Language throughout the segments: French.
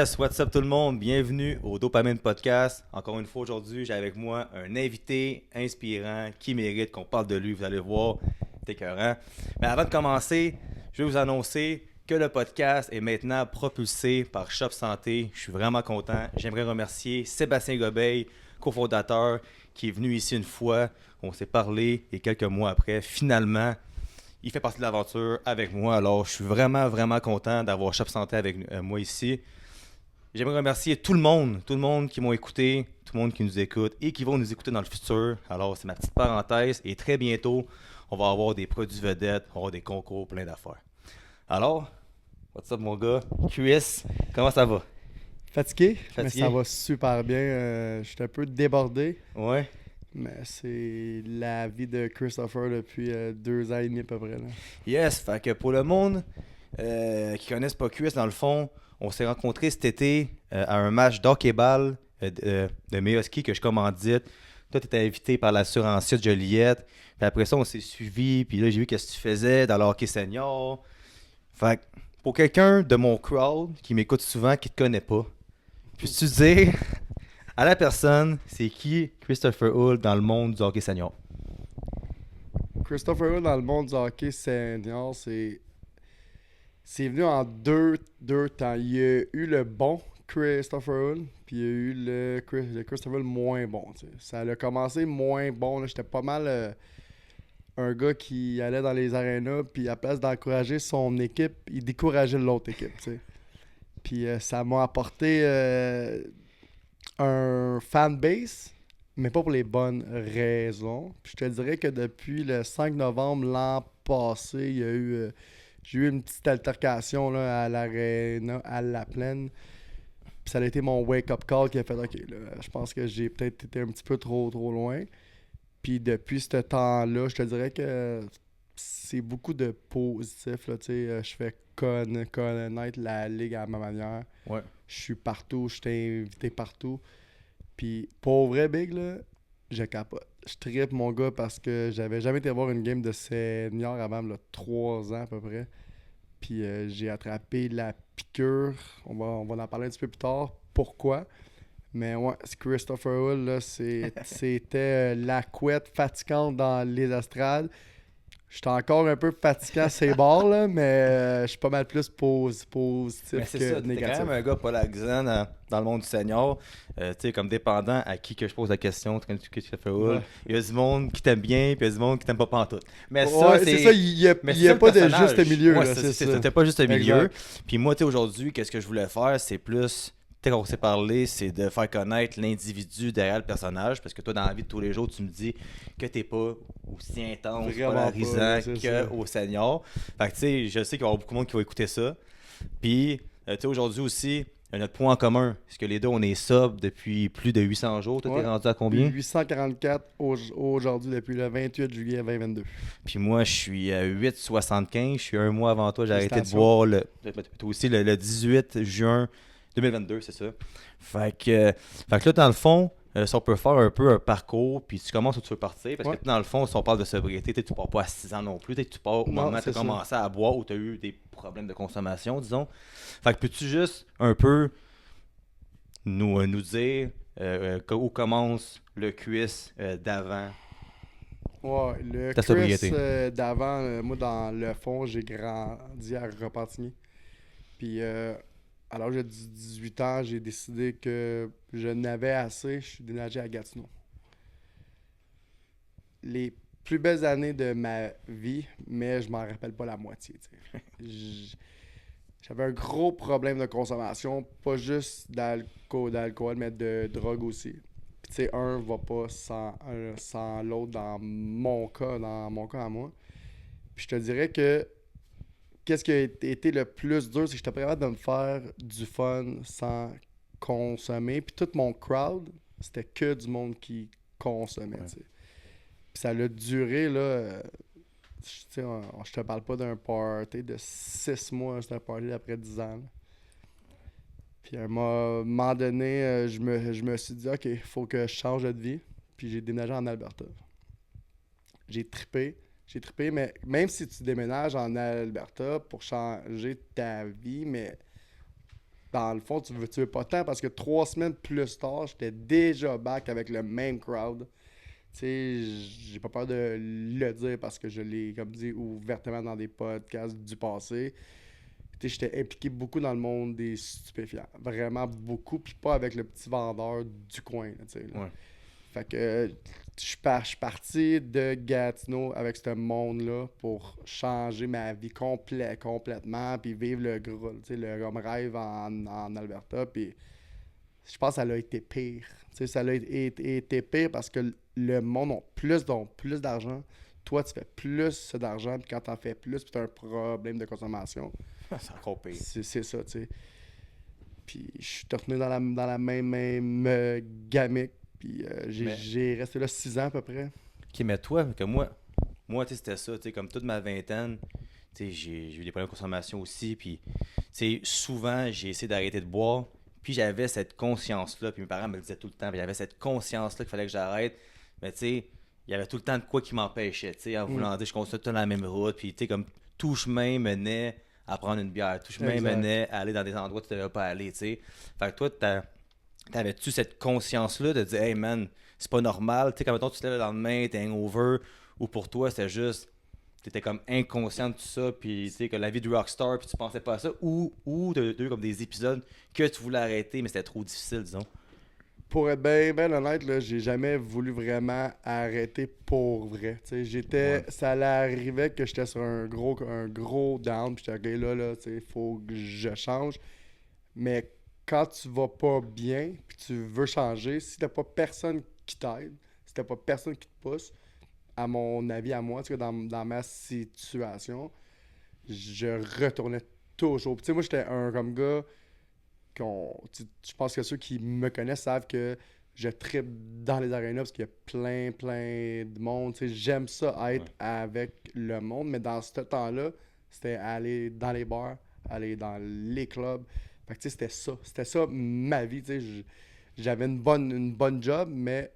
Yes, what's up tout le monde? Bienvenue au Dopamine Podcast. Encore une fois aujourd'hui, j'ai avec moi un invité inspirant qui mérite qu'on parle de lui. Vous allez voir, c'est écœurant. Mais avant de commencer, je vais vous annoncer que le podcast est maintenant propulsé par Shop Santé. Je suis vraiment content. J'aimerais remercier Sébastien Gobeil, cofondateur, qui est venu ici une fois. On s'est parlé et quelques mois après, finalement, il fait partie de l'aventure avec moi. Alors, je suis vraiment content d'avoir Shop Santé avec moi ici. J'aimerais remercier tout le monde qui m'ont écouté, tout le monde qui nous écoute et qui vont nous écouter dans le futur. Alors, c'est ma petite parenthèse et très bientôt, on va avoir des produits vedettes, on va avoir des concours, plein d'affaires. Alors, what's up mon gars? Chris, comment ça va? Fatigué, mais Fatigué? ça va super bien. Je suis un peu débordé, Ouais. mais c'est la vie de Christopher depuis 2 ans et demi à peu près. Là. Yes, fait que pour le monde qui connaissent pas Chris, dans le fond, on s'est rencontrés cet été à un match d'hockey-ball de Meoski que je commandite. Toi, tu étais invité par l'assurancier Joliette. Puis après ça, on s'est suivi. Puis là, j'ai vu qu'est-ce que tu faisais dans le hockey senior. Fait que pour quelqu'un de mon crowd qui m'écoute souvent, qui te connaît pas, peux-tu dire à la personne, c'est qui Christopher Hull dans le monde du hockey senior? Christopher Hull dans le monde du hockey senior, c'est venu en deux temps. Il y a eu le bon Christopher Hull, puis il y a eu le Christopher Hull moins bon. T'sais. Ça a commencé moins bon. Là. J'étais pas mal un gars qui allait dans les arénas, puis à place d'encourager son équipe, il décourageait l'autre équipe. T'sais. Puis ça m'a apporté un fanbase, mais pas pour les bonnes raisons. Puis je te dirais que depuis le 5 novembre l'an passé, j'ai eu une petite altercation là, à l'aréna, à la plaine. Puis ça a été mon wake-up call qui a fait OK, là, je pense que j'ai peut-être été un petit peu trop loin. Puis depuis ce temps-là, je te dirais que c'est beaucoup de positifs. Là, je fais connaître la ligue à ma manière. Ouais. Je suis partout, je t'ai invité partout. Puis pour vrai, Big, là, je capote. Je trippe mon gars parce que j'avais jamais été voir une game de senior avant là, 3 ans à peu près. Puis j'ai attrapé la piqûre. On va en parler un petit peu plus tard. Pourquoi? Mais ouais, c'est Christopher Hull, là, c'était la couette fatigante dans les astrales. J'étais encore un peu fatiguant ces bords, là, mais je suis pas mal plus positif Mais c'est que ça, t'es négatif. quand même un gars polarisant dans le monde du senior. Tu sais, comme dépendant à qui que je pose la question, quand tu fais Hull, Ouais. il y a du monde qui t'aime bien, puis il y a du monde qui t'aime pas pantoute. Mais Ouais, ça, c'est ça, il y a le pas de personnage. juste milieu, Ouais, là, c'est ça. C'était pas juste un milieu. Exact. Puis moi, tu sais, aujourd'hui, qu'est-ce que je voulais faire, c'est plus... Tu sais, quand on s'est parlé, c'est de faire connaître l'individu derrière le personnage. Parce que toi, dans la vie de tous les jours, tu me dis que t'es pas aussi intense, Vraiment polarisant pas, c'est ça. qu'au senior. Fait que tu sais, je sais qu'il va y avoir beaucoup de monde qui va écouter ça. Puis, tu sais, aujourd'hui aussi, notre point en commun, c'est que les deux, on est sub depuis plus de 800 jours. Toi, t'es Ouais. rendu à combien? 844 aujourd'hui, depuis le 28 juillet 2022. Puis moi, je suis à 8,75. Je suis un mois avant toi. J'ai arrêté de Félicitations. boire toi aussi le 18 juin 2022, c'est ça. Fait que là, dans le fond, si on peut faire un peu un parcours, puis tu commences où tu veux partir, parce Ouais. que dans le fond, si on parle de sobriété, tu pars pas à 6 ans non plus, tu pars au Non, moment où tu c'est as ça. commencé à boire, où tu as eu des problèmes de consommation, disons. Fait que peux-tu juste un peu nous dire où commence le cuisse d'avant Ouais, le ta Chris sobriété? d'avant, moi dans le fond, j'ai grandi à Repentigny. Puis à l'âge de 18 ans, j'ai décidé que je n'avais assez, je suis déménagé à Gatineau. Les plus belles années de ma vie, mais je m'en rappelle pas la moitié. J- J'avais un gros problème de consommation, pas juste d'alcool, mais de drogue aussi. Puis tu sais, un va pas sans l'autre dans mon cas à moi. Puis je te dirais que qu'est-ce qui a été le plus dur, c'est que j'étais pas capable de me faire du fun sans consommer. Puis tout mon crowd, c'était que du monde qui consommait, Ouais. tu sais. Puis ça a duré, là, tu sais, je te parle pas d'un party de 6 mois, c'était un party d'après 10 ans. Là. Puis à un moment donné, je me suis dit, OK, il faut que je change de vie. Puis j'ai déménagé en Alberta. J'ai trippé. J'ai trippé, mais même si tu déménages en Alberta pour changer ta vie, mais dans le fond, tu veux pas tant parce que 3 semaines plus tard, j'étais déjà back avec le même crowd. Tu sais, j'ai pas peur de le dire parce que je l'ai, comme dit, ouvertement dans des podcasts du passé. Tu sais, j'étais impliqué beaucoup dans le monde des stupéfiants. Vraiment beaucoup, puis pas avec le petit vendeur du coin, là, tu sais. Là. Ouais. Fait que je suis parti de Gatineau avec ce monde-là pour changer ma vie complètement, puis vivre le rêve en Alberta. Puis je pense que ça a été pire. Tu sais, ça a été pire parce que le monde a plus d'argent. Toi, tu fais plus d'argent, puis quand t'en fais plus, puis t'as un problème de consommation. C'est encore pire. C'est ça, tu sais. Puis je suis retourné dans la même gamique. Puis j'ai resté là 6 ans à peu près. Ok, mais toi, que moi tu sais, c'était ça, tu sais, comme toute ma vingtaine, tu sais, j'ai eu des problèmes de consommation aussi, puis, tu sais, souvent, j'ai essayé d'arrêter de boire, puis j'avais cette conscience-là, puis mes parents me le disaient tout le temps, puis j'avais cette conscience-là qu'il fallait que j'arrête, mais tu sais, il y avait tout le temps de quoi qui m'empêchait, tu sais, en voulant dire, je continue tout le temps la même route, puis, tu sais, comme tout chemin menait à prendre une bière, tout chemin Exact. menait à aller dans des endroits où tu ne devais pas aller, tu sais. Fait que toi, t'avais-tu cette conscience-là de dire, hey man, c'est pas normal, tu sais, quand mettons, tu te lèves le lendemain, t'es hangover, ou pour toi, c'était juste, t'étais comme inconscient de tout ça, puis tu sais, que la vie du rockstar, puis tu pensais pas à ça, ou t'as eu comme des épisodes que tu voulais arrêter, mais c'était trop difficile, disons. Pour être bien honnête, là, j'ai jamais voulu vraiment arrêter pour vrai. Tu sais, Ouais. ça allait arriver que j'étais sur un gros down, puis j'étais là, tu sais, faut que je change. Mais quand tu vas pas bien, puis tu veux changer, si t'as pas personne qui t'aide, si t'as pas personne qui te pousse, à mon avis, à moi, tu sais, dans ma situation, je retournais toujours. Puis, tu sais, moi, j'étais un comme gars je pense que ceux qui me connaissent savent que je tripe dans les arénas parce qu'il y a plein de monde. Tu sais, j'aime ça être avec le monde, mais dans ce temps-là, c'était aller dans les bars, aller dans les clubs. Fait que, tu sais, c'était ça ma vie. Tu sais, j'avais une bonne job, mais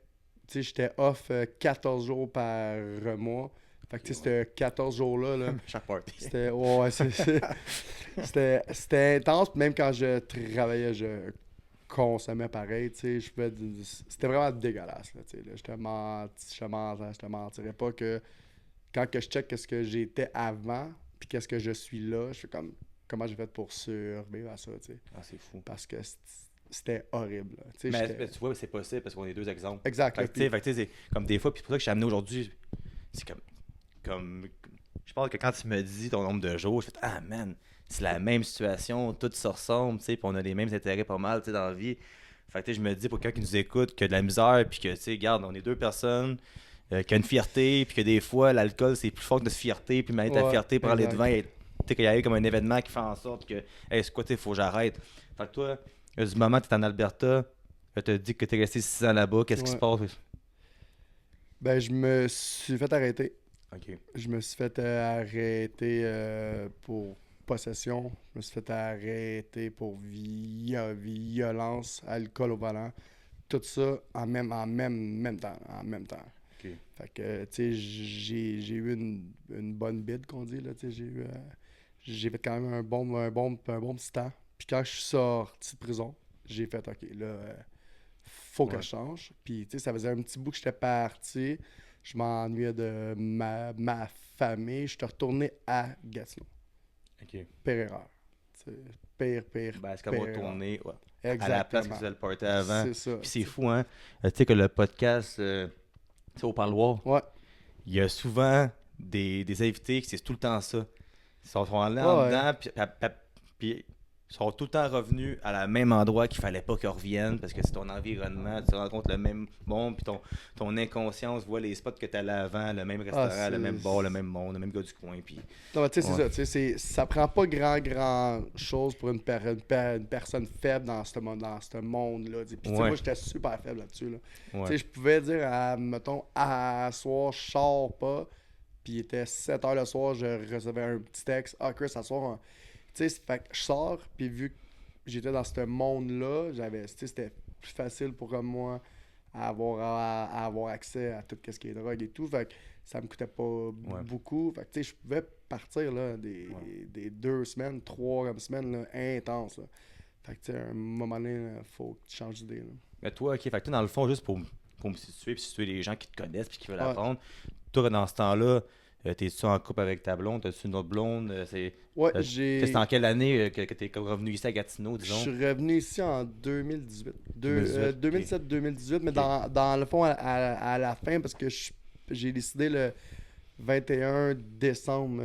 tu sais, j'étais off 14 jours par mois. Fait que, tu sais, c'était 14 jours-là, là, Chaque party. c'était ouais, c'était intense. Puis même quand je travaillais, je consommais pareil. Tu sais, c'était vraiment dégueulasse. Là, tu sais, là. Je te mentirais pas que quand que je check qu'est-ce que j'étais avant, puis qu'est-ce que je suis là, je fais comme comment j'ai fait pour survivre à ça. Tu sais. Ah, c'est fou. Parce que c'était horrible. Là. Tu sais, Mais tu vois, c'est possible parce qu'on est deux exemples. Exact. Là, Fait que, tu sais, c'est comme des fois, puis c'est pour ça que je t'ai amené aujourd'hui, c'est comme, je pense que quand tu me dis ton nombre de jours, je fais, ah man, c'est la même situation, tout se ressemble, tu sais, puis on a les mêmes intérêts pas mal, tu sais, dans la vie. Fait que, tu sais, je me dis pour quelqu'un qui nous écoute, qui a de la misère, puis que, tu sais, regarde, on est deux personnes, qui a une fierté, puis que des fois, l'alcool, c'est plus fort que notre fierté, puis malgré ta Ouais, fierté, prendre les exact. devants, et, tu sais, qu'il y a eu comme un événement qui fait en sorte que, hey, c'est quoi, tu sais, faut que j'arrête. Fait que toi, du moment que tu es en Alberta, tu as dit que tu es resté 6 ans là-bas, qu'est-ce qui se Ouais. passe? Ben, je me suis fait arrêter. Ok. Je me suis fait arrêter pour possession. Je me suis fait arrêter pour violence, alcool au volant. Tout ça même temps. En même temps. Ok. Fait que, tu sais, j'ai eu une bonne bide, qu'on dit, là. Tu sais, j'ai fait quand même un bon petit temps. Puis quand je suis sorti de prison, j'ai fait, OK, là, faut que Ouais. je change. Puis, tu sais, ça faisait un petit bout que j'étais parti. Je m'ennuyais de ma famille. Je suis retourné à Gatineau. Ok. Pire erreur. Tu sais, pire. Ben, est-ce qu'on va erreur. retourner à la Exactement. place que tu faisais le party avant? C'est ça. Puis c'est fou, hein? Tu sais que le podcast, tu sais, au parloir, Ouais. il y a souvent des invités qui c'est tout le temps ça. Ils sont allés en Ouais. dedans, puis ils sont tout le temps revenus à la même endroit qu'il fallait pas qu'ils reviennent parce que c'est ton environnement, tu rencontres le même monde, puis ton inconscience voit les spots que tu allais avant, le même restaurant, le même bar, le même monde, le même gars du coin. Puis Non, mais tu sais, Ouais. c'est ça. Tu sais, ça prend pas grand chose pour une personne faible dans ce monde-là. Tu sais. Puis, tu sais, Ouais. moi, j'étais super faible là-dessus. Là. Tu Ouais. sais, je pouvais dire, mettons, à soir, je sors pas. Puis, il était 7 h le soir, je recevais un petit texte. Ah, Chris, à soir. Tu sais, fait que je sors, puis vu que j'étais dans ce monde-là, c'était plus facile pour moi à avoir accès à tout ce qui est drogue et tout. Fait que ça me coûtait pas beaucoup. Fait que, tu sais, je pouvais partir là, des 2 semaines, 3 comme semaines là, intenses. Là. Fait que, tu sais, à un moment donné, faut que tu changes d'idée. Là. Mais toi, ok, fait que toi, dans le fond, juste pour me situer, puis situer les gens qui te connaissent, puis qui veulent Ouais, apprendre, toi, dans ce temps-là, t'es-tu en couple avec ta blonde, t'as-tu une autre blonde, ouais c'était en quelle année que t'es comme revenu ici à Gatineau, je disons? suis revenu ici en 2018. 2018, ok. 2017-2018, mais Ok. dans le fond, à la fin, parce que j'ai décidé le 21 décembre,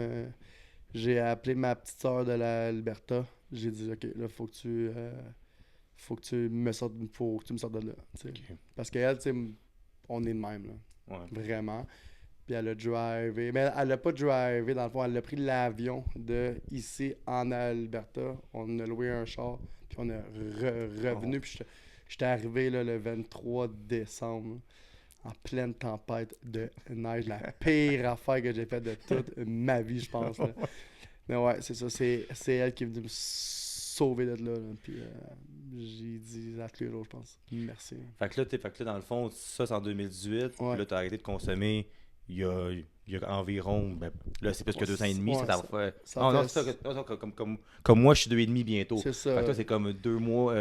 j'ai appelé ma petite soeur de l'Alberta. J'ai dit, OK, là, faut que tu me sortes, faut que tu me sortes de là. Tu sais. Ok. Parce qu'elle, tu sais, on est de même, là. Ouais. Vraiment. Puis elle a drivé. Mais elle a pas drivé, dans le fond. Elle a pris l'avion de ici en Alberta. On a loué un char. Puis on est revenu. Oh. Puis j'étais arrivé là, le 23 décembre. En pleine tempête de neige. La pire affaire que j'ai faite de toute ma vie, je pense. Là. Mais ouais, c'est ça. C'est elle qui est venue me sauver de là. Puis j'ai dit à tous les jours, je pense. Merci. Fait que là, dans le fond, ça, c'est en 2018. Puis Ouais. là, t'as arrêté de consommer il y a environ, ben, là, c'est plus que Ouais, 2 ans et demi, ouais, ça va faire... ça Non, non, fait- c'est ça, non, comme moi, je suis 2 ans et demi bientôt. C'est Fait ça. que toi, c'est comme 2 mois,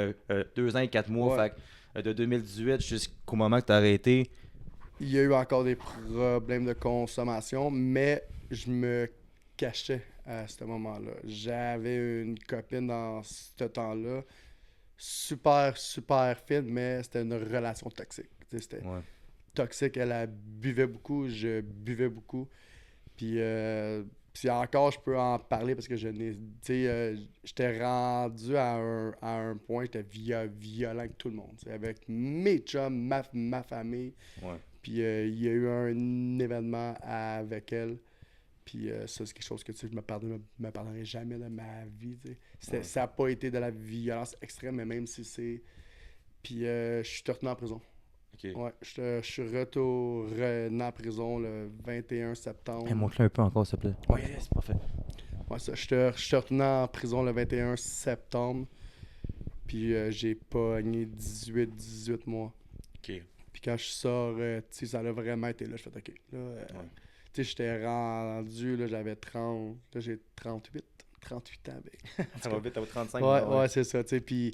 2 ans et 4 mois. Ouais. Fait que de 2018 jusqu'au moment que t'as arrêté, Il y a eu encore des problèmes de consommation, mais je me cachais à ce moment-là. J'avais une copine dans ce temps-là, super, super fine, mais c'était une relation toxique. Tu sais, c'était ouais. toxique. Elle buvait beaucoup, je buvais beaucoup. Puis encore, je peux en parler parce que je n'ai. Tu sais, j'étais rendu à un point, j'étais violent avec tout le monde. Tu sais, avec mes chums, ma famille. Ouais. Puis il y a eu un événement avec elle. Puis ça, c'est quelque chose que tu sais, je me pardonnerai jamais de ma vie. Tu sais. Ouais. Ça n'a pas été de la violence extrême, mais même si c'est. Puis je suis retourné en prison. Ok. Ouais, je suis retourné en prison le 21 septembre. Hey, montre-le un peu encore, s'il te plaît. Ouais. c'est parfait. Ouais, ça, je suis retourné en prison le 21 septembre. Puis j'ai pogné 18 mois. Ok. Puis quand je sors, tu sais, ça a vraiment été là. Je fais OK. Là, tu sais, j'étais rendu, là, j'avais 30. Là, j'ai 38 ans. Ben. Ça va vite, t'as 35. Ouais, c'est ça. Tu sais, puis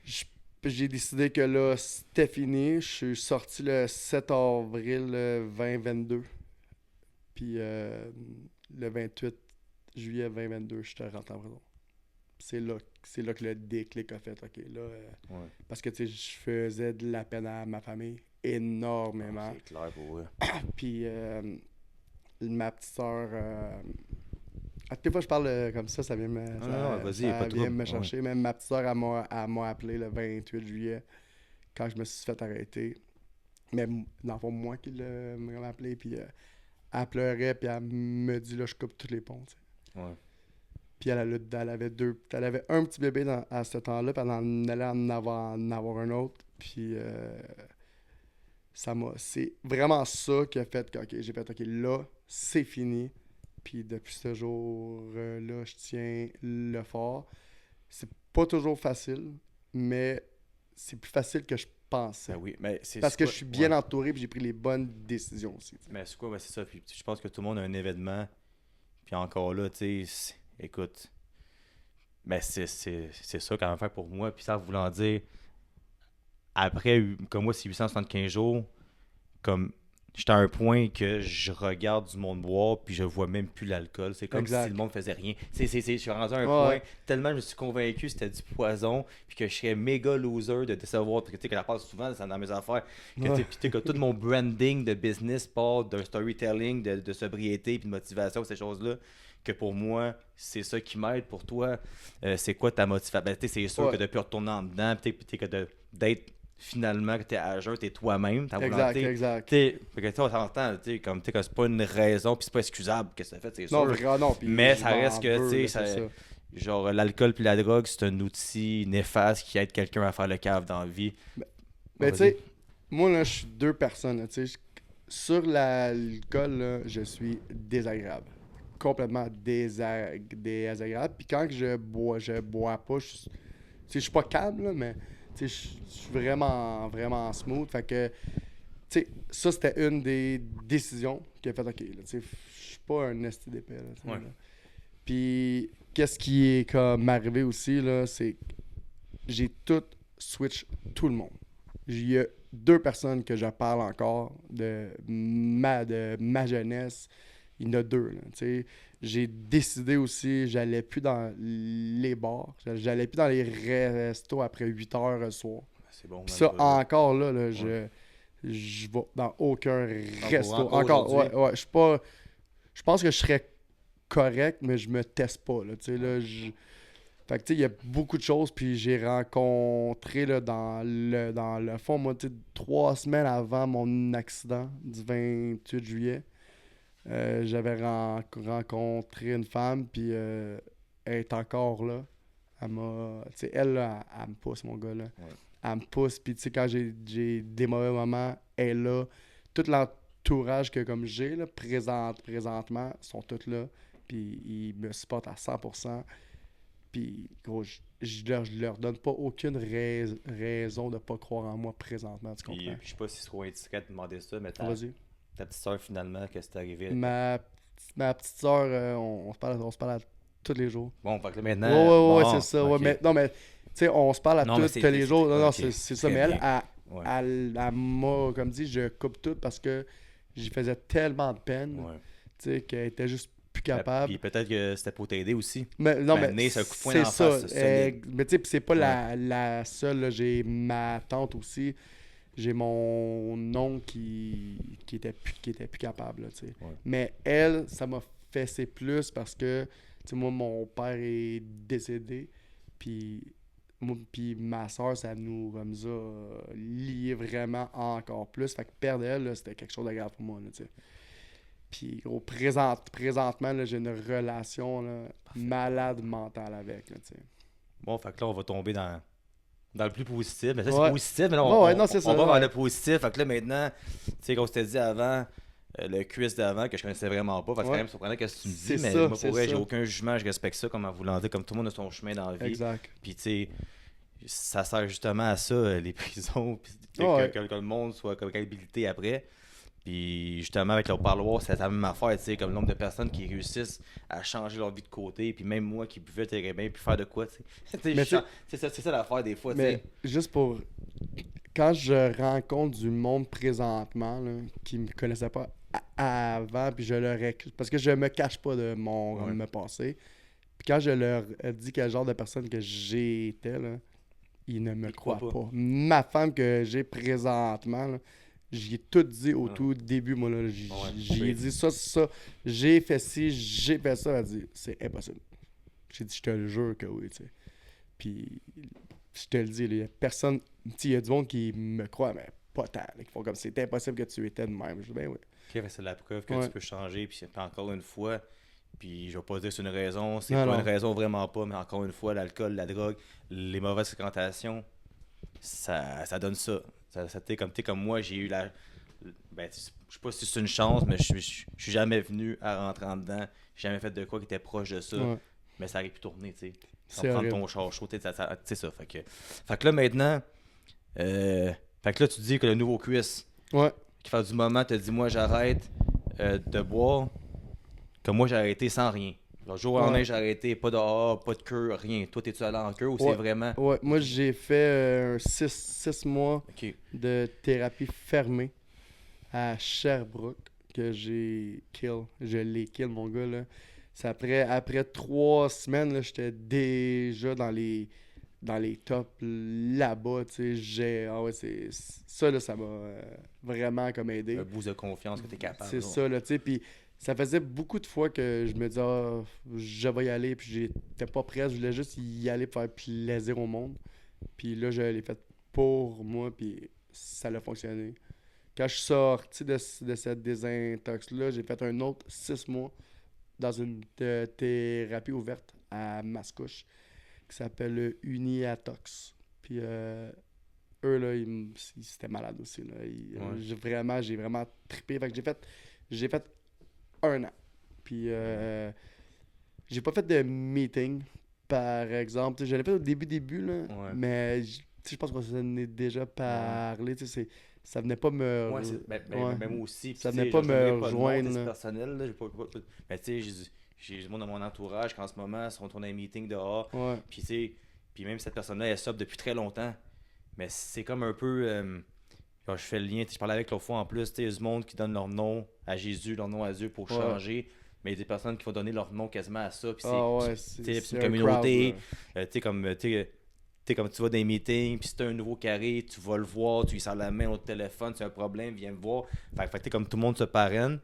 j- j'ai décidé que là, c'était fini. Je suis sorti le 7 avril 2022. Puis le 28 juillet 2022, je suis rentré en prison. C'est là que le déclic a fait. OK, là, Ouais. parce que tu sais, je faisais de la peine à ma famille énormément. C'est clair pour eux. Puis ma petite soeur. À toutes les fois que je parle comme ça vient me, non, vas-y, ça pas de vient trouble. me chercher. Même ma petite soeur, elle m'a appelé le 28 juillet quand je me suis fait arrêter. Mais dans le fond, moi qui m'a appelé. Puis elle pleurait, puis elle me dit là, je coupe tous les ponts. Tu sais. Ouais. Puis elle avait un petit bébé à ce temps-là, puis elle en allait en avoir un autre. Puis c'est vraiment ça qui a fait que OK, j'ai fait OK, là, c'est fini. Puis depuis ce jour-là, je tiens le fort. C'est pas toujours facile, mais c'est plus facile que je pensais. Ben oui, mais c'est Parce que quoi- je suis bien ouais. entouré et j'ai pris les bonnes décisions aussi. Tu sais. Mais c'est quoi, c'est ça. Puis je pense que tout le monde a un événement. Puis encore là, tu sais, écoute, ben c'est ça quand même faire pour moi. Puis ça voulant dire, après, comme moi, c'est 875 jours, comme j'étais à un point que je regarde du monde boire, puis je vois même plus l'alcool. C'est comme Exact. si le monde faisait rien. Je suis rendu à un Ouais. point, tellement je me suis convaincu que c'était du poison, puis que je serais méga loser de savoir, parce que tu sais, que la parle souvent, c'est dans mes affaires, que, Ouais. puis que tout mon branding de business part d'un storytelling, de sobriété, puis de motivation, ces choses-là, que pour moi, c'est ça qui m'aide. Pour toi, c'est quoi ta motivation? Ben, c'est sûr Ouais. que de plus retourner en dedans, puis que d'être finalement que t'es à jeun, t'es toi-même, ta volonté. Exact. Fait que tu sais, on s'entend, tu sais, comme tu sais, que c'est pas une raison, puis c'est pas excusable que ça fait, c'est sûr. Non, vraiment, non. Puis Mais je ça m'en reste que, veux, tu sais, là, c'est ça. genre l'alcool puis la drogue, c'est un outil néfaste qui aide quelqu'un à faire le cave dans la vie. Mais tu sais, moi, là, je suis deux personnes. Là, tu sais. Sur l'alcool, là, je suis désagréable. Complètement désagréable. Puis quand que je bois pas, je suis pas calme, là, mais tu sais, je suis vraiment, vraiment smooth. Fait que, tu sais, ça, c'était une des décisions qui a fait, OK, là, tu sais, je suis pas un esti d'épais, là, tu sais, Ouais. là. Puis, qu'est-ce qui est comme arrivé aussi, là, c'est j'ai tout switch tout le monde. Il y a 2 personnes que je parle encore de ma jeunesse. Il y en a 2, là, tu sais. J'ai décidé aussi, j'allais plus dans les bars, j'allais plus dans les restos après 8 heures le soir. C'est bon. Puis ça, encore là, je vais dans aucun resto. Encore, ouais, ouais, je pense que je serais correct, mais je me teste pas, là, tu sais, là, fait que, tu sais, il y a beaucoup de choses, puis j'ai rencontré, là, dans le fond, moi, tu sais, 3 semaines avant mon accident du 28 juillet, j'avais rencontré une femme, puis elle est encore là. Elle m'a... Tu sais, elle, là, elle me pousse, mon gars, là. Ouais. Elle me pousse, puis tu sais, quand j'ai des mauvais moments, elle est là. Tout l'entourage que comme j'ai, là, présentement, sont tous là, puis ils me supportent à 100%. Puis, gros, je leur donne pas aucune raison de pas croire en moi présentement, tu comprends? Je sais pas si c'est trop indiscret de demander ça, mais Vas-y. ta petite soeur, finalement, qu'est-ce qui t'est arrivé? Ma petite soeur, on se parle à tous les jours. Bon, fait que là, maintenant... Ouais, bon, c'est ça. ok. Ouais, mais, non, mais, tu sais, on se parle à Non, mais tous les jours. Non, ok, c'est ça. très Mais elle, bien. Ouais. elle m'a, comme dit, je coupe tout parce que j'y faisais tellement de peine, Ouais. tu sais, qu'elle était juste plus capable. Puis peut-être que c'était pour t'aider aussi. Mais non, Ben, mais c'est un coup de poing c'est d'en ça. face, solide. Mais tu sais, pis c'est pas Ouais. la seule, là. J'ai ma tante aussi. J'ai mon oncle qui était plus capable, là, tu sais. Ouais. Mais elle, ça m'a fessé plus parce que, tu sais, moi, mon père est décédé. Puis ma soeur, ça nous a liés vraiment encore plus. Fait que perdre elle, là, c'était quelque chose de grave pour moi, là, tu sais. Puis présentement, là, j'ai une relation là, malade mentale avec, là, tu sais. Bon, fait que là, on va tomber dans le plus positif. Mais ça, Ouais. c'est positif, mais là, Ouais, non, c'est ça, on va vers ouais. le positif. Fait que là, maintenant, tu sais, comme je t'ai dit avant, le quiz d'avant, que je connaissais vraiment pas. Fait que c'est Ouais. quand même surprenant ce que tu me dis. C'est Mais ça, moi, c'est pour vrai, j'ai ça. aucun jugement. Je respecte ça comme en voulant dire, comme tout le monde a son chemin dans la vie. Exact. Puis, tu sais, ça sert justement à ça, les prisons. Puis Ouais. que le monde soit comme réhabilité après. Puis justement, avec le parloir, c'est la même affaire, tu sais, comme le nombre de personnes qui réussissent à changer leur vie de côté, puis même moi qui buvais très bien, puis faire de quoi, tu sais. Tu sais, Mais c'est ça l'affaire des fois, tu Mais sais. juste pour... Quand je rencontre du monde présentement là, qui me connaissait pas avant, puis je leur ai... Parce que je me cache pas de mon Ouais. me passé. Puis quand je leur dis quel genre de personne que j'étais, là, ils ne me Ils croient croient pas. pas. Ma femme que j'ai présentement, là, j'y ai tout dit au Ouais. tout début, moi, là. J'y ai Ouais. dit ça, j'ai fait ci, j'ai fait ça. Elle a dit, c'est impossible. J'ai dit, je te le jure que oui, tu sais. Puis, je te le dis, il y a personne, tu sais, il y a du monde qui me croit, mais pas tant, là, qui font comme c'est impossible que tu étais de même. Je dis, ben oui. Ok, fait, c'est la preuve que Ouais. tu peux changer, puis encore une fois, puis je vais pas dire que c'est une raison, c'est Non, pas non. une raison vraiment pas, mais encore une fois, l'alcool, la drogue, les mauvaises fréquentations, ça donne ça. T'es comme moi, j'ai eu la. Ben, je sais pas si c'est une chance, mais je suis jamais venu à rentrer en dedans. J'ai jamais fait de quoi qui était proche de ça. Ouais. Mais ça aurait pu tourner, tu sais. C'est Prendre horrible. ton char chaud, tu sais ça. Fait que là, maintenant, fait que là, tu dis que le nouveau quiz, Ouais. qui fait du moment, te dit, moi, j'arrête de boire, que moi, j'ai arrêté sans rien. Le jour au lendemain, Ouais. j'ai arrêté, pas de A, pas de queue, rien. Toi, t'es-tu allé en queue ou Ouais. c'est vraiment. Ouais, moi, j'ai fait 6 mois Ok. de thérapie fermée à Sherbrooke que j'ai kill. Je l'ai kill, mon gars, là. C'est après 3 semaines, là, j'étais déjà dans les tops là-bas, tu sais. Ah ouais, ça, là, ça m'a vraiment comme aidé. Un boost de confiance que t'es capable. C'est là. ça, là, tu sais. Puis ça faisait beaucoup de fois que je me disais, ah, je vais y aller, puis j'étais pas prêt, je voulais juste y aller pour faire plaisir au monde. Puis là, je l'ai fait pour moi, puis ça a fonctionné. Quand je suis sorti de cette désintox-là, j'ai fait un autre 6 mois dans une thérapie ouverte à Mascouche qui s'appelle Uniatox. Puis eux, là, ils étaient malades aussi. Là. Ouais. J'ai vraiment trippé. Fait que j'ai fait 1 an. Puis j'ai pas fait de meeting, par exemple. Tu sais, je l'ai fait au début, là. Ouais. Mais tu sais, je pense qu'on s'en est déjà parlé. Tu sais, ça venait pas me... Ouais, Ouais. ben moi aussi. Ça Puis, venait tu sais, pas je me nommerai pas de nom, rejoindre, titre là. personnel, là, mais tu sais, j'ai du monde dans mon entourage qu'en ce moment sont en un meeting dehors. Ouais. Puis tu sais, Puis même cette personne-là, elle sobre depuis très longtemps. Mais c'est comme un peu. Quand je fais le lien, je parlais avec l'autre fois en plus, il y a du monde qui donne leur nom à Jésus, leur nom à Dieu pour changer. Mais il y a des personnes qui vont donner leur nom quasiment à ça. Puis c'est une communauté. Comme tu vas dans les meetings, puis si tu as un nouveau carré, tu vas le voir, tu lui sers la main au téléphone, tu as un problème, viens me voir. Fait comme tout le monde se parraine.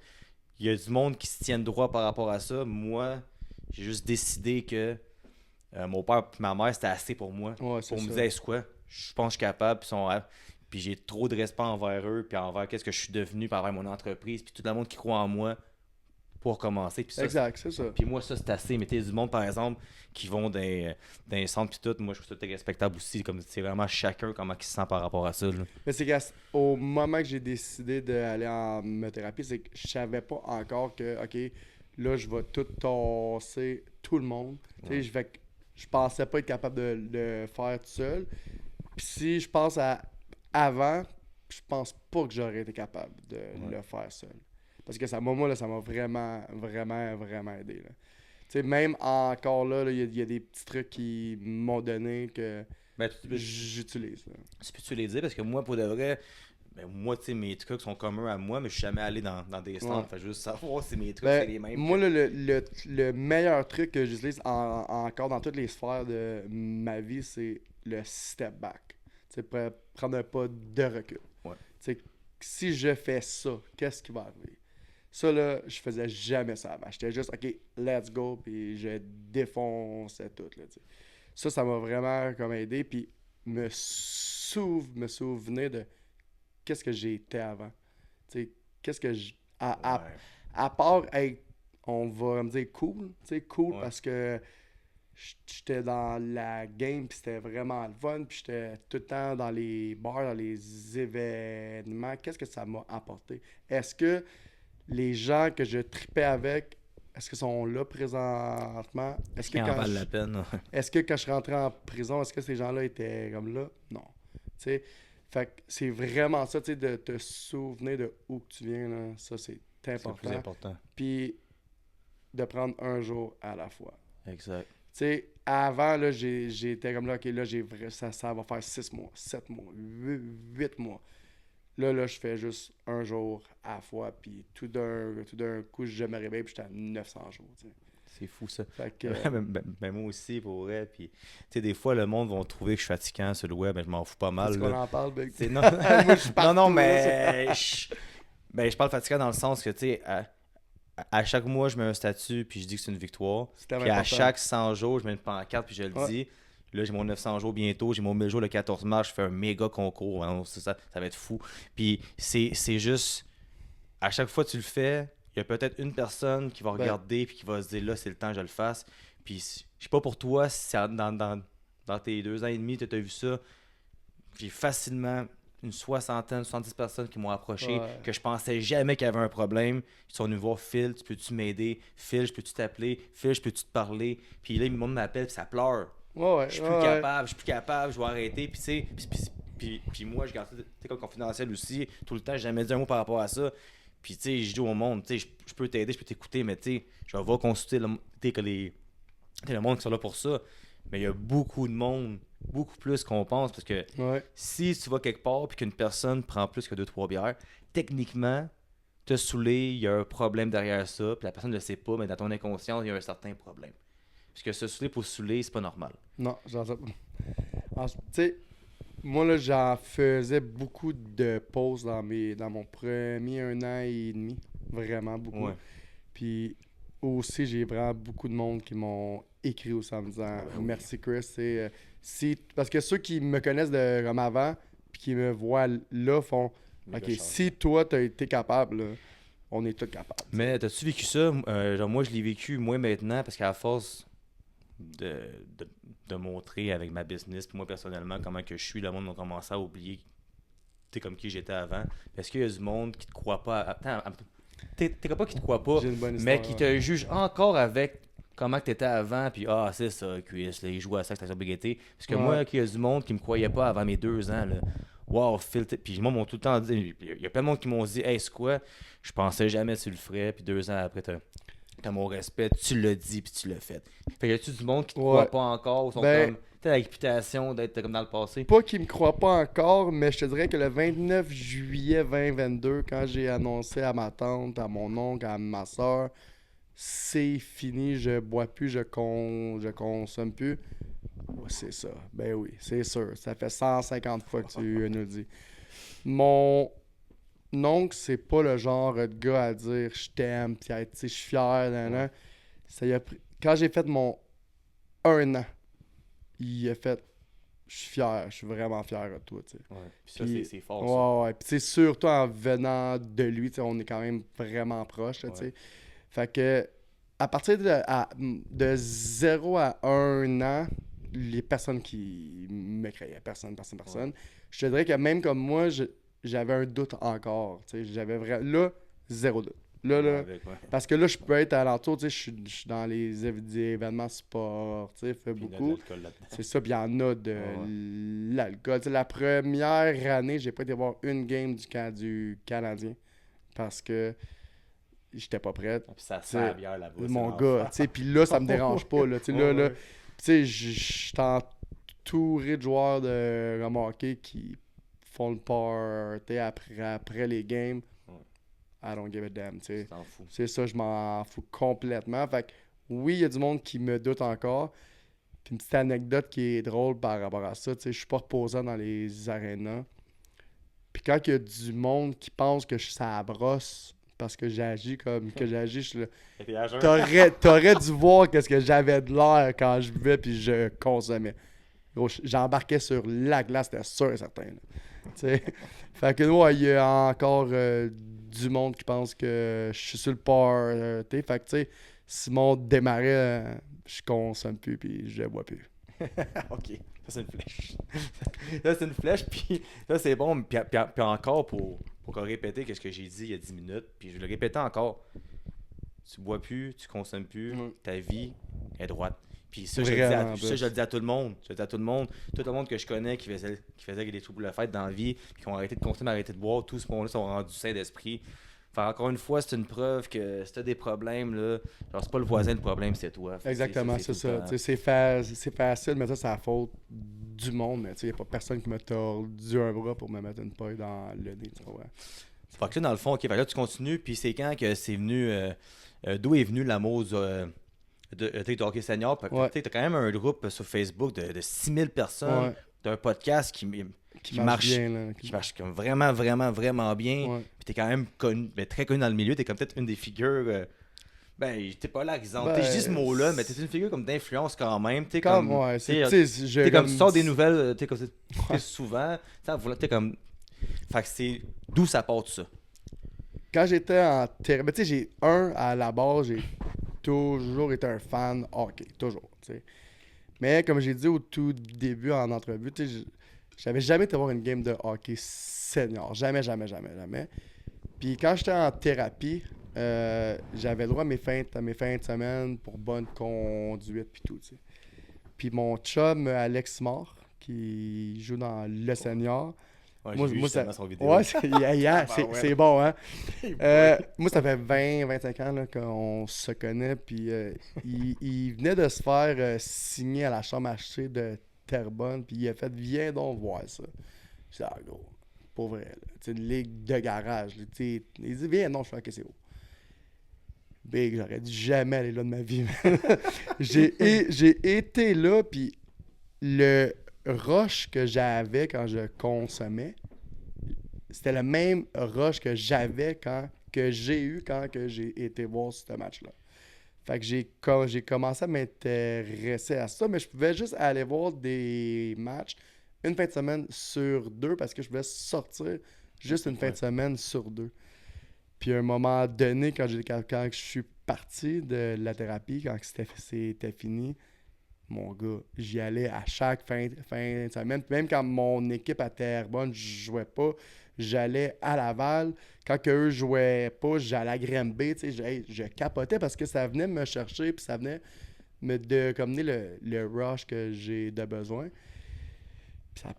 Il y a du monde qui se tienne droit par rapport à ça. Moi, j'ai juste décidé que mon père et ma mère, c'était assez pour moi. Pour me dire, c'est quoi, je pense que je suis capable, puis j'ai trop de respect envers eux, puis envers qu'est-ce que je suis devenu, puis envers mon entreprise, puis tout le monde qui croit en moi pour commencer. Puis ça, exact, c'est ça. Puis moi, ça, c'est assez. Mais tu du monde, par exemple, qui vont dans les centres, puis tout, moi, je trouve ça respectable aussi. Comme c'est vraiment chacun comment il se sent par rapport à ça. Là. Mais c'est qu'au moment que j'ai décidé d'aller en thérapie, c'est que je savais pas encore que, OK, là, je vais tout tasser tout le monde. Tu sais, je pensais pas être capable de le faire tout seul. Puis si je pense à avant, je pense pas que j'aurais été capable de le faire seul. Parce que ça m'a vraiment, vraiment, vraiment aidé. Là. Tu sais, même encore là, il y a des petits trucs qui m'ont donné que j'utilise. Là. Tu peux-tu les dire? Parce que moi, pour de vrai, moi, tu sais, mes trucs sont communs à moi, mais je suis jamais allé dans des stands. Fait juste savoir si mes trucs, c'est les mêmes. Moi, le meilleur truc que j'utilise encore dans toutes les sphères de ma vie, c'est le step back. Tu sais, prendre un pas de recul. Ouais. Tu sais, si je fais ça, qu'est-ce qui va arriver? Ça, là, je faisais jamais ça avant. J'étais juste, OK, let's go, puis je défonçais tout, là, tu sais. Ça m'a vraiment comme aidé, puis me souvenir de qu'est-ce que j'étais avant. Tu sais, qu'est-ce que à part être, on va me dire cool, tu sais, parce que j'étais dans la game, puis c'était vraiment le fun, puis j'étais tout le temps dans les bars, dans les événements. Qu'est-ce que ça m'a apporté? Est-ce que les gens que je tripais avec, est-ce qu'ils sont là présentement? Est-ce que quand valent la peine? Est-ce que quand je suis rentré en prison, est-ce que ces gens-là étaient comme là? Non. Tu sais, fait que c'est vraiment ça, tu sais, de te souvenir de où que tu viens, là. Ça, c'est important. C'est le plus important. Puis de prendre un jour à la fois. Exact. Tu sais, avant, là, j'étais comme là, OK, là, ça va faire 6 mois, 7 mois, 8 mois. Là, je fais juste un jour à la fois, puis tout d'un coup, je me réveille, puis j'étais à 900 jours, tu sais. C'est fou, ça. Fait que... moi aussi, pour vrai. Puis, tu sais, des fois, le monde va trouver que je suis fatigant sur le web, mais je m'en fous pas mal. Est-ce qu'on en parle, Big? Non, moi, je suis partout, non, mais je parle fatigant dans le sens que, tu sais, à chaque mois, je mets un statut, puis je dis que c'est une victoire. Puis à chaque 100 jours, je mets une pancarte, puis je le dis. Là, j'ai mon 900 jours bientôt. J'ai mon 1000 jours le 14 mars. Je fais un méga concours. Hein, ça va être fou. Puis c'est juste... À chaque fois que tu le fais, il y a peut-être une personne qui va regarder puis qui va se dire là, c'est le temps que je le fasse. Puis je sais pas pour toi, si dans tes 2 ans et demi, tu as vu ça. J'ai facilement une 60, 70 personnes qui m'ont approché que je pensais jamais qu'il y avait un problème. Ils sont venus voir Phil, tu peux-tu m'aider? Phil, je peux-tu t'appeler? Phil, je peux-tu te parler? Puis là, le monde m'appelle puis ça pleure. Je suis plus capable, je vais arrêter. Puis, tu sais, puis moi, je garde ça comme confidentiel aussi. Tout le temps, j'ai jamais dit un mot par rapport à ça. Puis, tu sais, je dis au monde, tu sais, je peux t'aider, je peux t'écouter, mais tu sais, je vais consulter le monde qui sont là pour ça. Mais il y a beaucoup de monde, beaucoup plus qu'on pense. Parce que si tu vas quelque part et qu'une personne prend plus que 2-3 bières, techniquement, te saouler, il y a un problème derrière ça. Puis la personne ne le sait pas, mais dans ton inconscient, il y a un certain problème. Parce que se saouler pour saouler, c'est pas normal. Non, j'en sais pas. Tu sais, moi, là, j'en faisais beaucoup de pauses dans mon premier 1 an et demi. Vraiment beaucoup. Ouais. Puis aussi, j'ai vraiment beaucoup de monde qui m'ont écrit aussi en me disant merci Chris. Parce que ceux qui me connaissent comme avant puis qui me voient là font OK, si toi, t'as été capable, là, on est tous capables. Mais t'as-tu vécu ça? Genre, moi, je l'ai vécu moins maintenant parce qu'à force de montrer avec ma business, puis moi personnellement, comment que je suis, le monde a commencé à oublier comme qui j'étais avant. Est-ce qu'il y a du monde qui te croit pas? Attends, t'es pas qui te croit pas, mais qui te juge encore avec comment tu étais avant, puis c'est ça, Chris, là, il jouait à ça, que t'as obligaté. Parce que moi, il y a du monde qui me croyait pas avant mes 2 ans, là. Wow, Phil, puis moi, m'ont tout le temps dit, il y a plein de monde qui m'ont dit, hey, c'est quoi? Je pensais jamais que tu le ferais, puis 2 ans après, t'as mon respect, tu l'as dit puis tu l'as fait. Fait que y a-tu du monde qui te croit pas encore ou sont comme la réputation d'être comme dans le passé. Pas qu'il me croit pas encore, mais je te dirais que le 29 juillet 2022, quand j'ai annoncé à ma tante, à mon oncle, à ma soeur, c'est fini, je bois plus, je consomme plus. Ouais, c'est ça. Ben oui, c'est sûr. Ça fait 150 fois que tu nous le dis. Mon oncle, c'est pas le genre de gars à dire je t'aime, pis tu sais, je suis fier, nan, nan. Ça y a quand j'ai fait mon 1 an, il a fait je suis fier, je suis vraiment fier de toi, tu sais. Ouais. Puis ça, Puis- c'est fort, ça. Ouais, ouais. Puis tu sais, surtout en venant de lui, tu sais, on est quand même vraiment proches, là, tu sais. Ouais. Fait que, à partir de 0 à 1 an, les personnes qui me créaient, personne. Je te dirais que même comme moi, j'avais un doute encore, tu sais. J'avais vraiment... Là, zéro doute. Là, Avec, ouais. parce que là, je peux être alentour, tu sais, je suis dans les événements sportifs, Puis il y a de beaucoup. l'alcool là-dedans. C'est ça, puis il y en a de Ouais. l'alcool. Tu sais, la première année, j'ai pas été voir une game du Canadien parce que j'étais pas prête. Ah, puis ça sent la bière là-bas. Mon c'est gars, l'enfer. tu sais, puis là, ça me dérange pas, là. Tu sais, là, Ouais. tu sais, je suis entouré de joueurs de hockey qui font le party après les games. Ouais. I don't give a damn, tu sais. Tu t'en fous. C'est ça, je m'en fous complètement. Fait que oui, il y a du monde qui me doute encore. Puis une petite anecdote qui est drôle par rapport à ça, tu sais, je suis pas reposant dans les arénas. Puis quand il y a du monde qui pense que ça brosse parce que j'agis comme que j'agis, je suis là. Fait que t'es à jeun. T'aurais dû voir qu'est-ce que j'avais de l'air quand je buvais puis je consommais. Gros, j'embarquais sur la glace, c'était sûr et certain. Là. Tu sais. Fait que ouais, il y a encore du monde qui pense que je suis sur le party. Fait que tu sais, si mon démarrait, je consomme plus puis je bois plus. Ok, ça c'est une flèche. Ça c'est une flèche, puis ça c'est bon. Puis encore pour répéter ce que j'ai dit il y a 10 minutes, puis je vais le répéter encore. Tu bois plus, tu consommes plus, ta vie est droite. Puis ça, Vraiment, je le dis à tout le monde. Je le dis à tout le monde. Tout le monde que je connais qui faisait des troubles de fête dans la vie, puis qui ont arrêté de consommer, arrêté de boire, tout ce monde-là sont rendus sains d'esprit. Enfin, encore une fois, c'est une preuve que si t'as des problèmes, là, genre c'est pas le voisin le problème, c'est toi. Fait que, Exactement, c'est c'est tout ça. le temps. Tu sais, c'est facile, mais ça, c'est la faute du monde. Mais tu sais, il n'y a pas personne qui m'a tordu un bras pour me mettre une paille dans le nez. Tu vois. Fait que là, dans le fond, ok, fait que là, tu continues, puis c'est quand que c'est venu, d'où est venu l'amour de hockey senior? Fait que, Ouais. tu as quand même un groupe sur Facebook de 6000 personnes, Ouais. d'un podcast qui marche bien, là. qui marche comme vraiment, vraiment, vraiment bien. Ouais. Puis t'es quand même connu, ben, très connu dans le milieu, t'es comme peut-être une des figures. Ben, t'es pas polarisante. Ben, Je dis ce mot-là, mais t'es une figure comme d'influence quand même. T'es Comme, comme. ouais, t'es, je comme tu sors des nouvelles, t'es comme t'es souvent. T'es comme. Fait que c'est. D'où ça part tout ça? Quand j'étais en terrain, tu sais, à la base, j'ai toujours été un fan hockey, toujours, tu sais. Mais comme j'ai dit au tout début en entrevue, tu sais, j'avais jamais été voir une game de hockey senior, jamais. Puis quand j'étais en thérapie, j'avais le droit à mes fins de semaine pour bonne conduite puis tout, tu sais. Puis mon chum Alex Mort, qui joue dans le senior, Ouais, moi, j'ai vu moi, justement ça... son vidéo. Ouais, c'est bon, hein? Moi, ça fait 20-25 ans là, qu'on se connaît, puis il venait de se faire signer à la chambre HC de Terrebonne, puis il a fait « Viens donc voir ça ». Je dis « Ah, gros, pour vrai, là. C'est une ligue de garage. Là, il dit « Viens, non, je fais OK, c'est beau. » Big, j'aurais dû jamais aller là de ma vie. J'ai été là, puis le rush que j'avais quand je consommais, c'était le même rush que j'avais que j'ai eu quand que j'ai été voir ce match-là. Fait que j'ai commencé à m'intéresser à ça, mais je pouvais juste aller voir des matchs une fin de semaine sur 2 parce que je pouvais sortir juste une fin de semaine sur 2. Puis à un moment donné, quand je suis parti de la thérapie, quand c'était fini, mon gars, j'y allais à chaque fin de semaine. Même quand mon équipe à Terrebonne, je jouais pas, j'allais à Laval. Quand eux jouaient pas, j'allais à Granby. Je capotais parce que ça venait me chercher puis ça venait me donner le rush que j'ai de besoin. Puis ça n'a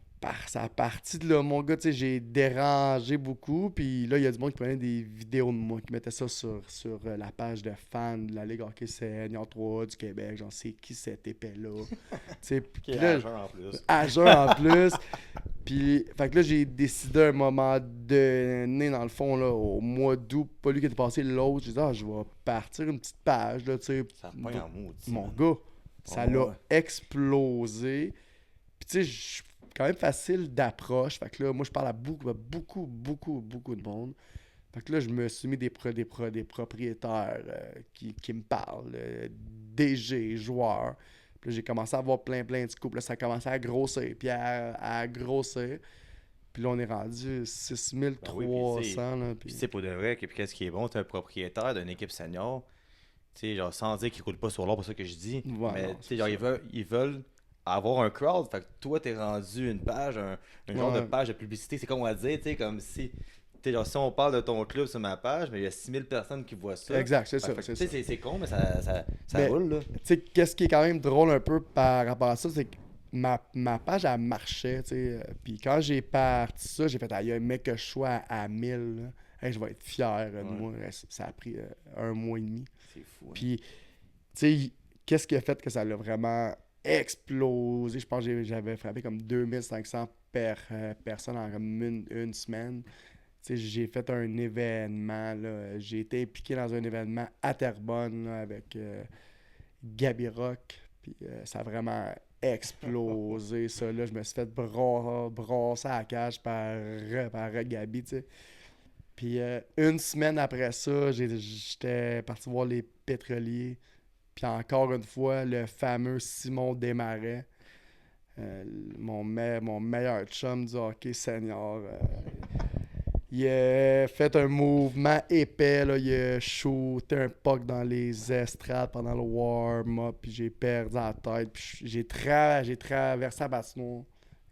ça a parti de là, mon gars, tu sais, j'ai dérangé beaucoup, puis là, il y a du monde qui prenait des vidéos de moi, qui mettait ça sur la page de fans de la Ligue hockey senior 3 du Québec, genre, c'est qui cet épais-là, tu sais, Qui est puis là, âgeur en plus. à jeun en plus, puis, fait que là, j'ai décidé à un moment donné, dans le fond, là, au mois d'août, pas lui qui était passé, l'autre, j'ai dit, je vais partir une petite page, là, tu sais, Ça pogne en maudit. mon man. gars, ça Oh, l'a ouais. explosé. Puis tu sais, je suis quand même facile d'approche. Fait que là, moi, je parle à beaucoup de monde. Fait que là, je me suis mis des propriétaires qui me parlent, DG, joueurs. Puis là, j'ai commencé à avoir plein de scoops. Là, ça a commencé à grossir, puis à grossir. Puis là, on est rendu Ben oui, puis 6300. Là, Puis tu sais, pour de vrai, qu'est-ce qui est bon, t'es un propriétaire d'une équipe senior, tu sais, genre, sans dire qu'ils roulent pas sur l'or, pour ça que je dis, Ouais, mais non, tu c'est sais, genre, ça. ils veulent avoir un crowd, fait que toi, t'es rendu une page, un genre de Ouais. page de publicité, c'est comme on va dire, tu sais, comme si, tu sais, genre, si on parle de ton club sur ma page, mais il y a 6000 personnes qui voient ça. Exact, c'est Fait ça, que, c'est tu sais, ça. c'est con, mais ça Mais, roule, là. tu sais, qu'est-ce qui est quand même drôle un peu par rapport à ça, c'est que ma page, elle marchait, tu sais. Puis quand j'ai parti ça, j'ai fait, il y a un mec que je sois à 1000, là. Hey, je vais être fier de Ouais. moi. Ça a pris un mois et demi. C'est fou, hein. Puis, tu sais, qu'est-ce qui a fait que ça l'a vraiment explosé? Je pense que j'avais frappé comme 2500 personnes en comme une semaine. Tu sais, j'ai fait un événement, là. J'ai été impliqué dans un événement à Terrebonne, là, avec Gabi Rock. Puis ça a vraiment explosé, ça. Là, je me suis fait brasser à la cage par Gabi, tu sais. Puis une semaine après ça, j'étais parti voir les pétroliers. Puis encore une fois, le fameux Simon Desmarais, euh, mon meilleur chum du hockey senior. Il a fait un mouvement épais, là. Il a shooté un puck dans les estrades pendant le warm-up, puis j'ai perdu la tête. Puis j'ai traversé la patinoire.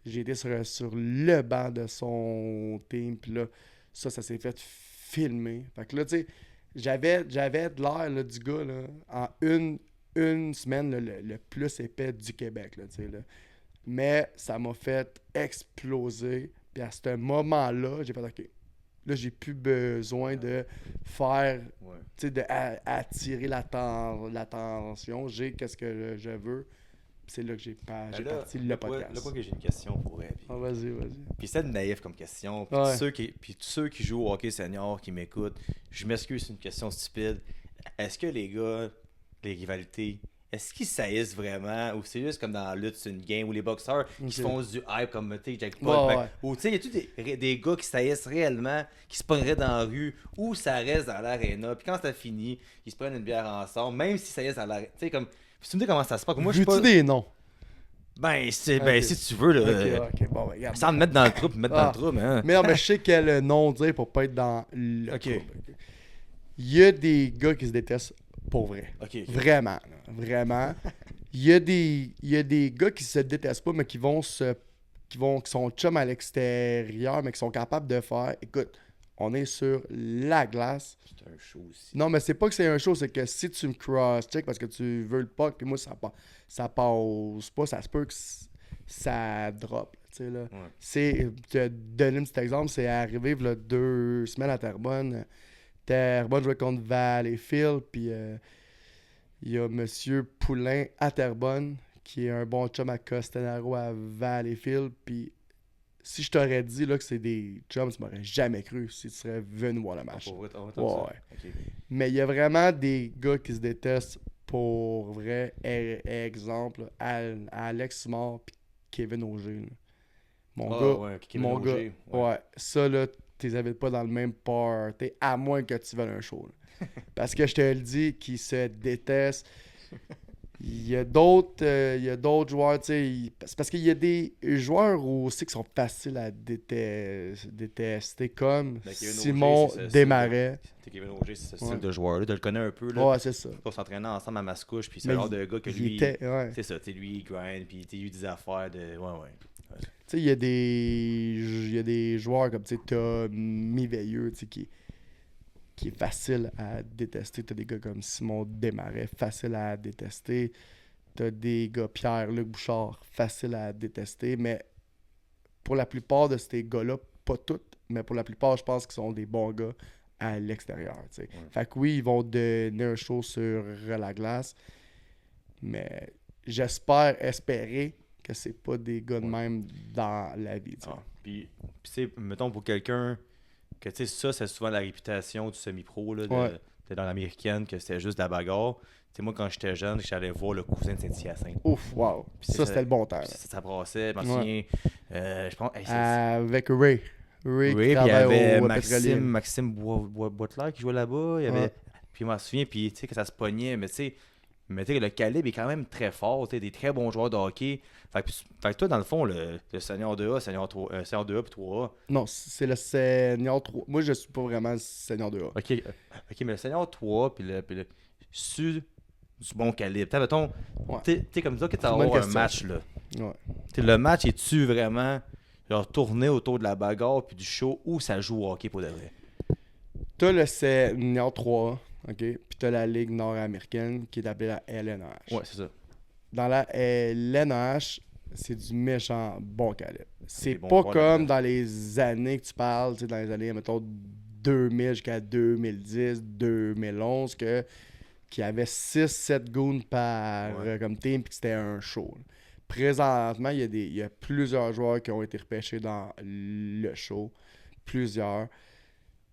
J'ai été sur le banc de son team, puis là, ça s'est fait filmer. Fait que là, tu sais, j'avais de l'air là, du gars, là, en une semaine, là, le plus épais du Québec, là, tu sais, là. Mais ça m'a fait exploser. Puis à ce moment-là, j'ai fait OK. Là, j'ai plus besoin de faire, Ouais. tu sais, attirer l'attention. J'ai qu'est-ce que je veux. Puis c'est là que j'ai Ben là, parti le là, podcast. quoi que j'ai une question pour elle. Ah, vas-y. Puis c'est naïf comme question. Puis, Ouais. tous ceux qui jouent au hockey senior, qui m'écoutent, je m'excuse, c'est une question stupide. Est-ce que les gars, les rivalités, est-ce qu'ils saillissent vraiment ou c'est juste comme dans la lutte, c'est une game où les boxeurs qui se Ok. font du hype comme tu sais, Jack Ouais, Paul, ouais. ou tu sais, y a-tu des gars qui saillissent réellement, qui se pogneraient dans la rue ou ça reste dans l'aréna, puis quand c'est fini, ils se prennent une bière ensemble, même si ça saillissent dans l'aréna. Tu sais, comme. Tu me dis comment ça se passe. Moi, je suis Veux-tu pas. des noms? Ben, Ok. si tu veux, là. Ok. Bon, ben, regarde. Sans me mettre dans le trou, me mettre dans Ah. le trou, mais. Hein. Mais non, mais je sais quel nom dire pour pas être dans le Ok. trouble. Il y a des gars qui se détestent pour vrai. Ok. Vraiment, là. Vraiment. Il y a des gars qui se détestent pas, mais qui sont chums à l'extérieur, mais qui sont capables de faire. Écoute, on est sur la glace. C'est un show aussi. Non, mais c'est pas que c'est un show, c'est que si tu me cross-check parce que tu veux le puck, puis moi, ça passe pas, ça se peut que ça drop. Tu sais, là. Ouais. C'est, te donner un petit exemple, c'est arrivé il y a 2 semaines à Terrebonne. Terrebonne jouait contre Valleyfield, puis il y a Monsieur Poulain à Terrebonne, qui est un bon chum à Costanaro à Valleyfield, puis si je t'aurais dit là, que c'est des chums, tu m'aurais jamais cru si tu serais venu voir le Ah, match. pour vrai, Ouais, ça. ouais. Ok. Mais il y a vraiment des gars qui se détestent pour vrai. Exemple, Alex Simard puis Kevin Auger. Là. Mon Ah, gars, ouais, Kevin mon gars, Auger, ouais. Ça là, t'es invites pas dans le même party, à moins que tu veuilles un show. Là. Parce que je te le dis, qu'ils se détestent. Il y a d'autres joueurs, tu sais. C'est parce qu'il y a des joueurs aussi qui sont faciles à détester, comme Ben, Kevin Simon Auger, c'est ce Desmarais. Kevin Auger, c'est ce style Ouais. de joueur-là. Tu le connais un peu, là. Ouais, c'est ça. On s'entraînait ensemble à Mascouche, puis c'est Mais le genre de gars que il lui. était, ouais. C'est ça, tu sais, lui, il grind, puis il a eu des affaires de. Ouais. Tu sais, il y a des joueurs comme, tu sais, t'as Miveilleux, tu sais, qui est facile à détester. T'as des gars comme Simon Desmarais, facile à détester. T'as des gars, Pierre-Luc Bouchard, facile à détester. Mais pour la plupart de ces gars-là, pas tous, mais pour la plupart, je pense qu'ils sont des bons gars à l'extérieur. Tu sais. Ouais. Fait que oui, ils vont donner un show sur la glace, mais j'espère espérer que c'est pas des gars de même dans la vie. Tu sais. Ah, puis tu sais, mettons pour quelqu'un que tu sais, ça, c'est souvent la réputation du semi-pro là, Ouais. dans l'américaine, que c'était juste de la bagarre. Tu sais, moi, quand j'étais jeune, j'allais voir le cousin de Saint-Hyacinthe. Ouf, wow. Puis Ça, c'était le bon temps. Puis là. ça brassait, je m'en Ouais. souviens. Je pense. Hey, Avec Ray. Ray oui, qui puis il y travaille avait au pétrolier. Maxime Boitler qui jouait là-bas. Il y avait, Ouais. puis je m'en souviens, puis tu sais, que ça se pognait, mais tu sais, le calibre est quand même très fort, tu sais, des très bons joueurs de hockey. Fait que toi, dans le fond, le senior 2A, senior 2A puis 3A. Non, c'est le senior 3. Moi, je suis pas vraiment le senior 2A. Ok, mais le senior 3 puis le su du bon calibre. T'sais, mettons, Ouais. t'sais, comme ça, que tu vas C'est une bonne avoir un question. match, là. Ouais. T'sais, le match, est-tu vraiment genre tourné autour de la bagarre puis du show ou ça joue au hockey pour de vrai? T'as le senior 3A, OK? Puis t'as la Ligue nord-américaine qui est appelée la LNH. Ouais, c'est ça. Dans la LNH, c'est du méchant bon calibre. C'est Des bons pas joueurs comme là-dedans. dans les années que tu parles, tu sais, dans les années, mettons, 2000 jusqu'à 2010, 2011, qu'il y avait 6-7 goons par Ouais. comme team, puis que c'était un show. Là. Présentement, il y a plusieurs joueurs qui ont été repêchés dans le show. Plusieurs.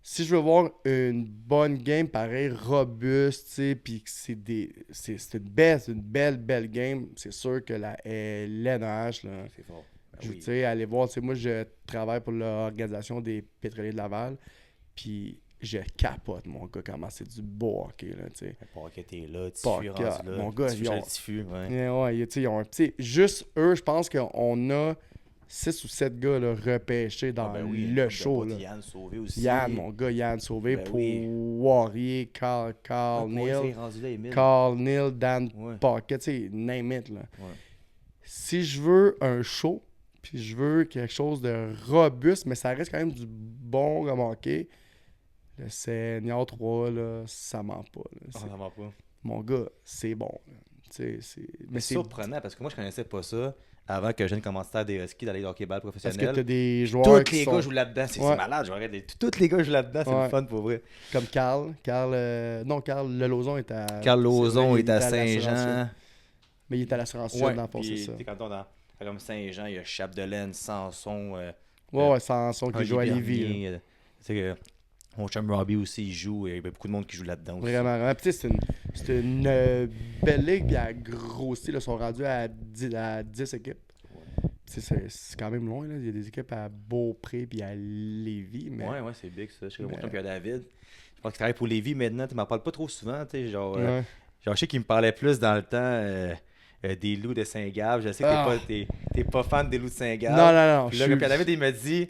Si je veux voir une bonne game, pareil, robuste, tu sais, puis que c'est une belle game, c'est sûr que la LNH, là, C'est fort. Ben tu oui. sais, aller voir, tu sais, moi, je travaille pour l'organisation des pétroliers de Laval, puis je capote, mon gars, comment c'est du beau hockey, là, tu sais. Pas que t'es là, Pas Tifu que- rendu là. mon gars, Tifu, ils ont- j'ai le Tifu, ouais. Ouais, tu sais, ils ont un petit... Juste eux, je pense qu'on a 6 ou 7 gars là, repêchés dans Ah, ben oui, le comme show, de là. potes, Yann Sauvé aussi. Yann, mon gars, Yann Sauvé, Ben pour oui. Warrior, Carl Ah, Neal, c'est rendu là, Emile. Carl Neal, Dan Ouais. Pocket, tu sais, name it, là. Ouais. Si je veux un show, puis je veux quelque chose de robuste, mais ça reste quand même du bon comme hockey, le Senior 3, là, ça ment pas. Là. Ah, C'est- ça va pas. Mon gars, c'est bon. Là. Tu sais, Mais mais c'est c'est surprenant parce que moi, je connaissais pas ça avant que je vienne commencer à des Huskies d'aller au hockey-ball parce que professionnel. t'as des joueurs Tous qui les sont gars jouent là-dedans. C'est Ouais. malade. Tous les gars jouent là-dedans. C'est Ouais. le fun pour vrai. comme Carl. Carl Lelozon est à... Carl c'est Lozon vrai, est il à l'Assurance Sud. Saint-Jean. Mais il est à l'assurance sud, Ouais. dans le fond, c'est Puis, ça. t'sais, quand on est comme Saint-Jean, il y a Chapdelaine, Sanson, Ouais, Sanson qui Henri joue à Lévis. là. Bernier. Tu sais que mon chum Robbie aussi, il joue. Il y a beaucoup de monde qui joue là-dedans aussi. Vraiment, vraiment. Puis, tu sais, c'est une belle ligue, puis elle a grossi. Là, ils sont rendus à 10 équipes. Tu sais, c'est quand même loin. Là. Il y a des équipes à Beaupré puis à Lévis. Mais... Ouais, c'est big ça. Je sais que mon Mais- chum Pierre David. Je pense qu'il travaille pour Lévis maintenant. Tu m'en parles pas trop souvent. Tu sais, genre, Ouais. genre, je sais qu'il me parlait plus dans le temps des loups de Saint-Gab. Je sais que Ah. t'es pas fan des loups de Saint-Gab. Non. Puis là, comme Pierre David, il m'a dit,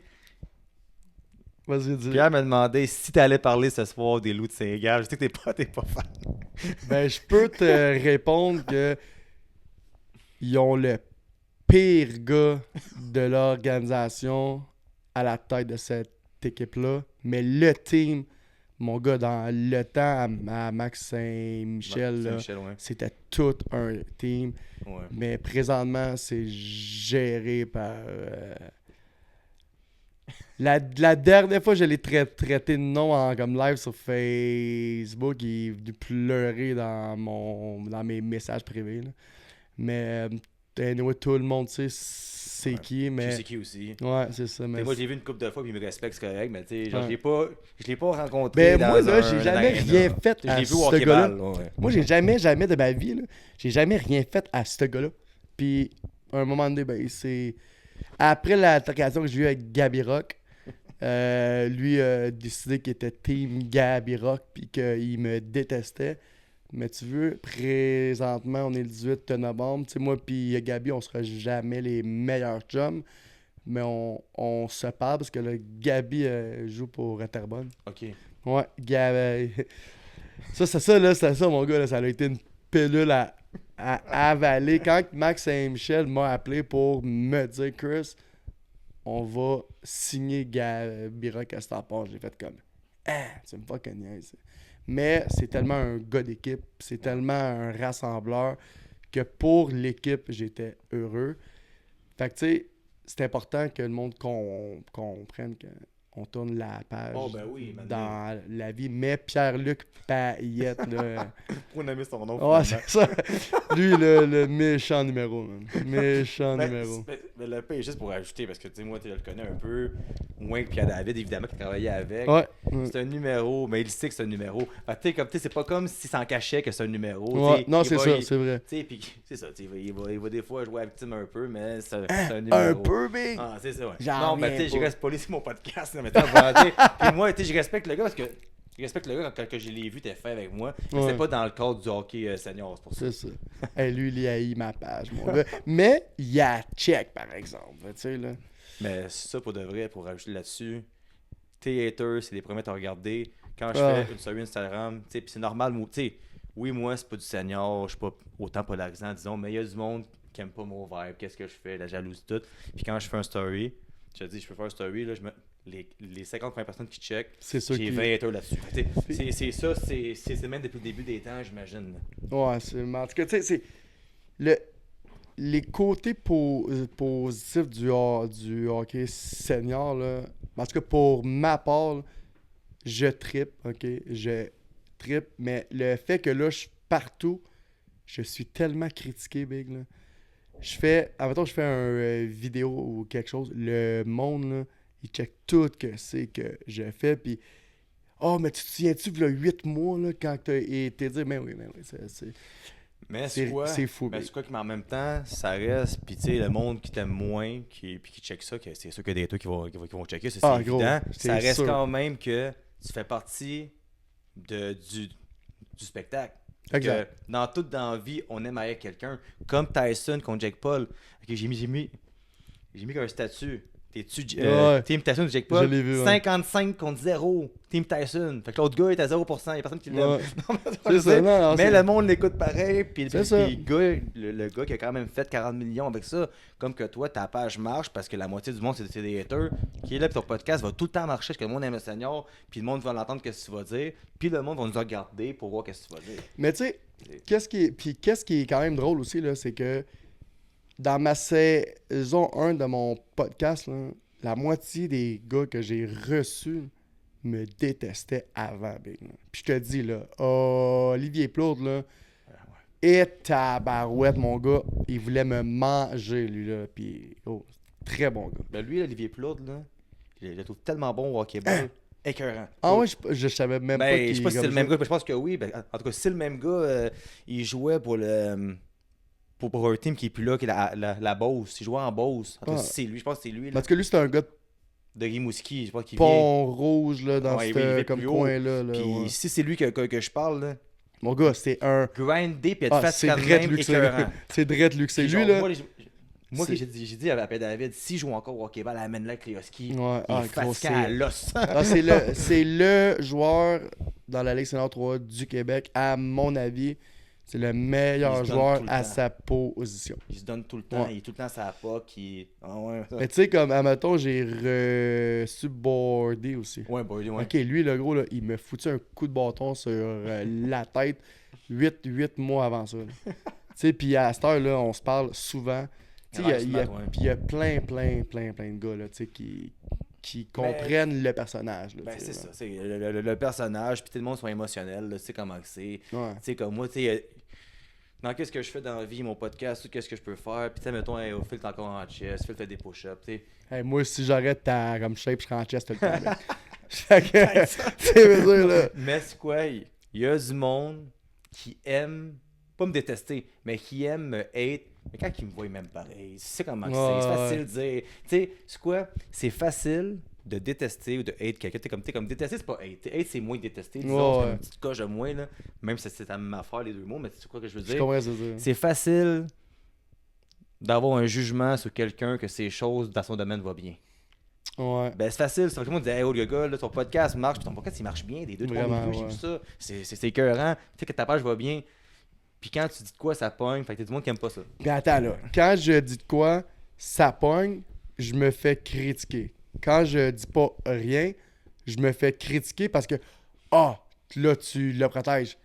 Vas-y, dis. Pierre m'a demandé si t'allais parler ce soir des loups de Saint-Gab. Je sais que t'es pas fan. Ben, je peux te répondre que ils ont le pire gars de l'organisation à la tête de cette équipe-là. Mais le team, mon gars, dans le temps à Max Saint-Michel, là, Michel, ouais. c'était tout un team. Ouais. Mais présentement, c'est géré par... La dernière fois, je l'ai traité de nom comme live sur Facebook. Il est venu pleurer dans mes messages privés. Là. Mais anyway, tout le monde sait c'est Ouais. qui. Je Mais... sais qui aussi. Ouais, c'est ça. Mais T'sais, moi, je l'ai vu une couple de fois, puis il me respecte, c'est correct, mais tu sais, genre, Ouais. je l'ai pas rencontré. Ben, moi, dans là, un j'ai jamais aréna. rien fait Je l'ai à vu au ce hockey gars-là. ball, ouais. Moi, j'ai jamais de ma vie, là, j'ai jamais rien fait à ce gars-là. Puis, à un moment donné, ben, c'est... Après l'altercation que j'ai eue avec Gabi Rock, lui a décidé qu'il était team Gabi Rock puis qu'il me détestait. Mais tu veux, présentement, on est le 18 novembre. Tu sais, moi puis Gabi, on sera jamais les meilleurs chums. Mais on se parle parce que là, Gabi joue pour Terrebonne. Ok. Ouais, Gabi. C'est ça, mon gars. Là, ça a été une pilule à avaler. Quand Max Saint-Michel m'a appelé pour me dire, Chris, on va signer Gabi Rock à Stampard, j'ai fait comme, tu me fucking niaises. Mais c'est tellement un gars d'équipe, c'est tellement un rassembleur que pour l'équipe, j'étais heureux. Fait que tu sais, c'est important que le monde comprenne qu'on tourne la page Oh, ben oui, dans la vie. Mais Pierre-Luc Payette, là... Pour nommer son nom, Ouais, finalement. c'est ça. Lui, le méchant numéro, man. Méchant Ben, numéro. mais le pire, juste pour ajouter, parce que tu sais, moi, tu le connais un peu, moins que Pierre-David, évidemment, qui travaillait avec. Ouais. C'est un numéro, mais il sait que c'est un numéro. Fait que, tu sais, comme, tu sais, c'est pas comme s'il s'en cachait que c'est un numéro. Ouais. Tu sais, Non, il c'est va- ça, il- c'est vrai. Tu sais, puis c'est ça, tu sais, il va des fois jouer à la victime un peu, mais c'est un Un numéro. peu, big. Ah, c'est ça, ouais. J'en Non, ben, tu sais, reviens je pas. reste pas ici mon podcast, là, maintenant, tu sais. Puis moi, tu sais, je respecte le gars parce que. Je respecte le gars quand que je l'ai vu, t'es fait avec moi. Mais Ouais. c'est pas dans le cadre du hockey senior, c'est pour ça. C'est ça. Hey, lui, il haït ma page, mon gars. Mais il y a check, par exemple. Tu sais, là. Mais ça, pour de vrai, pour rajouter là-dessus, tes haters, c'est les premiers à regarder. Quand je Ah. fais une story Instagram, tu sais, puis c'est normal, tu sais, oui, moi, c'est pas du senior, je suis pas autant polarisant, disons, mais il y a du monde qui aime pas mon vibe, qu'est-ce que je fais, la jalousie, tout. Puis quand je fais un story, je te dis, je peux faire un story, là, les 50 premières personnes qui check, C'est sûr j'ai qu'il... 20 haters là-dessus. Tu sais, c'est ça, c'est même depuis le début des temps, j'imagine. Ouais, c'est... mais en tout cas, tu sais, c'est... Les côtés positifs du hockey senior, là, en tout cas, pour ma part, là, je trippe, OK? Je trippe, mais le fait que là, je suis partout, je suis tellement critiqué, Big, là. Admettons, je fais un vidéo ou quelque chose, le monde, là, il check tout que c'est que je fais, puis oh, mais tu te souviens-tu, il y a 8 mois, là, quand t'as été dit, mais oui, Mais c'est quoi? c'est fou, Mais Big. c'est quoi mais en même temps, ça reste. Puis tu sais, le monde qui t'aime moins, puis qui check ça, que c'est sûr qu'il y a des haters qui vont checker, ça c'est Ah, gros, évident. c'est Ça reste sûr. quand même que tu fais partie du spectacle. Exact. Que dans la vie, on aime avec quelqu'un. Comme Tyson contre Jake Paul. Ok, j'ai mis un statut. T'es-tu Ouais. Team Tyson ou Jake Paul? Je l'ai vu, ouais. 55 contre 0. Team Tyson. Fait que l'autre gars est à 0%. Il y a personne qui l'aime. Ouais. Non, mais C'est ça, non, mais c'est- le monde l'écoute pareil. Puis C'est ça. le gars qui a quand même fait 40 millions avec ça, comme que toi, ta page marche parce que la moitié du monde, c'est des haters. Qui est là, puis ton podcast va tout le temps marcher parce que le monde aime le senior. Puis le monde va l'entendre, qu'est-ce que tu vas dire. Puis le monde va nous regarder pour voir qu'est-ce que tu vas dire. Mais tu sais, qu'est-ce qui est quand même drôle aussi, là, c'est que dans ma saison 1 de mon podcast, là, la moitié des gars que j'ai reçus me détestaient avant, Big. Là. Puis je te dis, là, Olivier Plourde, là, et tabarouette, mon gars, il voulait me manger, lui, là. Puis, très bon gars. Ben lui, Olivier Plourde, là, je le trouve tellement bon au hockey-ball. Écœurant. Ah ouais, je savais même pas Ben, qu'il... je sais pas si c'est comme le même ça. gars, mais je pense que oui. Ben, en tout cas, si c'est le même gars, il jouait pour le. Pour un team qui est plus là, qui est la Beauce. Il jouait en Beauce. En tout cas, Ah. si c'est lui, je pense que c'est lui. Là, Parce que lui, c'était un gars de de Rimouski. Je pense qu'il vient. Pont-Rouge, là, dans Ouais, ce oui, il vit comme plus haut. coin-là. Là, Puis ouais. si c'est lui que je parle, là, Mon gars, c'est un... grindé puis être Ah, fatiguant c'est de Dredd même, Luxé. écœurant. C'est Dredd Luxé. Puis Lui, genre, là... Moi, c'est- j'ai dit à Pierre David, s'il joue encore au hockey-ball, amène-le avec les Huskies. Ouais, Il est gros, fatiguant à l'os. Ah, c'est le joueur dans la Ligue Senior 3 du Québec, à mon avis. C'est le meilleur Il se donne joueur tout le à temps. sa position. Il se donne tout le temps. Ouais. Il est tout le temps à la POC. Ah ouais. Mais tu sais, comme, admettons, j'ai subordé aussi. Ouais, Boydie, ouais. Ok, lui, le gros, là, il me foutu un coup de bâton sur la tête 8 mois avant ça. Tu sais, puis à cette heure-là, on se parle souvent. Tu sais, Il a l'air smart, ouais. puis il y a plein de gars, là, tu sais, qui comprennent le personnage. Là, Ben, tu sais, c'est là. ça. C'est le personnage, puis tout le monde soit émotionnel. Tu sais comment que c'est. Ouais. Tu sais, comme moi, tu sais, dans qu'est-ce que je fais dans la vie, mon podcast, tout qu'est-ce que je peux faire. Puis, tu sais, mettons, hey, Phil, t'es encore en chest, Phil fait des push-ups, tu sais. Hey, moi, si j'arrête ta comme shape, je serais en chest tout le temps. là. Fait que, tu sais, veux dire, là. Mais c'est quoi? Il y a du monde qui aime, pas me détester, mais qui aime me hate. Mais quand ils me voient même pareil, c'est comment que c'est facile de dire. Tu sais, c'est quoi? C'est facile de détester ou de hate quelqu'un. T'es comme détester, c'est pas hate. Hate, c'est moins détester. Disons, c'est Ouais. une petite coche de moins, là. Même si c'est la même affaire, les deux mots, mais tu sais quoi que je veux Je dire? comprends ce que tu veux dire. C'est facile d'avoir un jugement sur quelqu'un que ses choses dans son domaine vont bien. Ouais. Ben, c'est facile. C'est tout le monde dit, hey, oh, le gars, là, ton podcast marche. Puis ton podcast, il marche bien. Des 2-3 Vraiment, reviews, j'ai ouais. vu ça. C'est écœurant. Tu sais que ta page va bien. Puis quand tu dis de quoi, ça pogne. Fait que t'as du monde qui aime pas ça. Mais attends, là. Quand je dis de quoi, ça pogne, je me fais critiquer. Quand je dis pas rien, je me fais critiquer parce que, là, tu le protèges.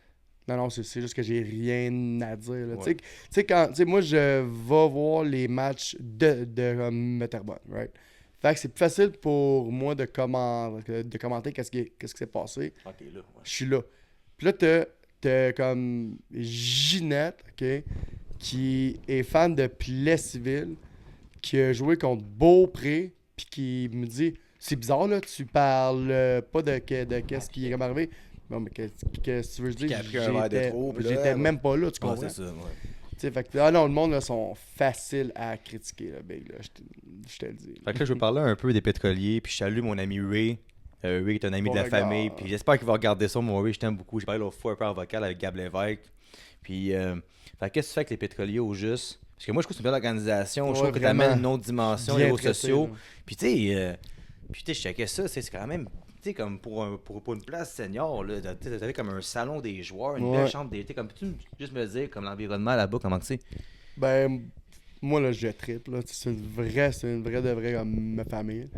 Non, c'est juste que j'ai rien à dire. Là. Ouais. Tu sais, quand, tu sais, moi, je vais voir les matchs de Metterbon, right? Fait que c'est plus facile pour moi de commenter qu'est-ce qui s'est passé. Ah, t'es là, ouais. Je suis là. Puis là, t'as comme Ginette, OK, qui est fan de Plessisville, qui a joué contre Beaupré, puis qui me dit c'est bizarre, là, tu parles pas de qu'est-ce qui est comme arrivé. Non, mais qu'est-ce que tu veux Qui dire? a pris un verre de trop, puis là, J'étais même pas là, tu Ah, comprends? c'est ça, ouais. Tu sais, fait que, ah non, le monde, là, sont faciles à critiquer, là, Big, là, je te le dis. Fait que là, je veux parler un peu des pétroliers, puis je salue mon ami Ray. Ray est un ami Bon de la regard. famille, puis j'espère qu'il va regarder ça, mon Ray, je t'aime beaucoup. J'ai parlé l'autre fois un peu en vocal avec Gab Lévesque. Puis, fait qu'est-ce que tu fais avec les pétroliers au juste? Parce que moi, je trouve que c'est une belle organisation, je Ouais, trouve que tu vraiment. amènes une autre dimension, les Bien réseaux traité, sociaux. là. Puis, tu sais, je checkais ça, c'est quand même, tu sais, comme pour une place senior, là, t'avais comme un salon des joueurs, une belle Ouais. chambre d'été, comme peux-tu juste me dire, comme l'environnement là-bas, comment que c'est? Ben, moi, là, je triple, là. C'est une vraie de vraie comme famille.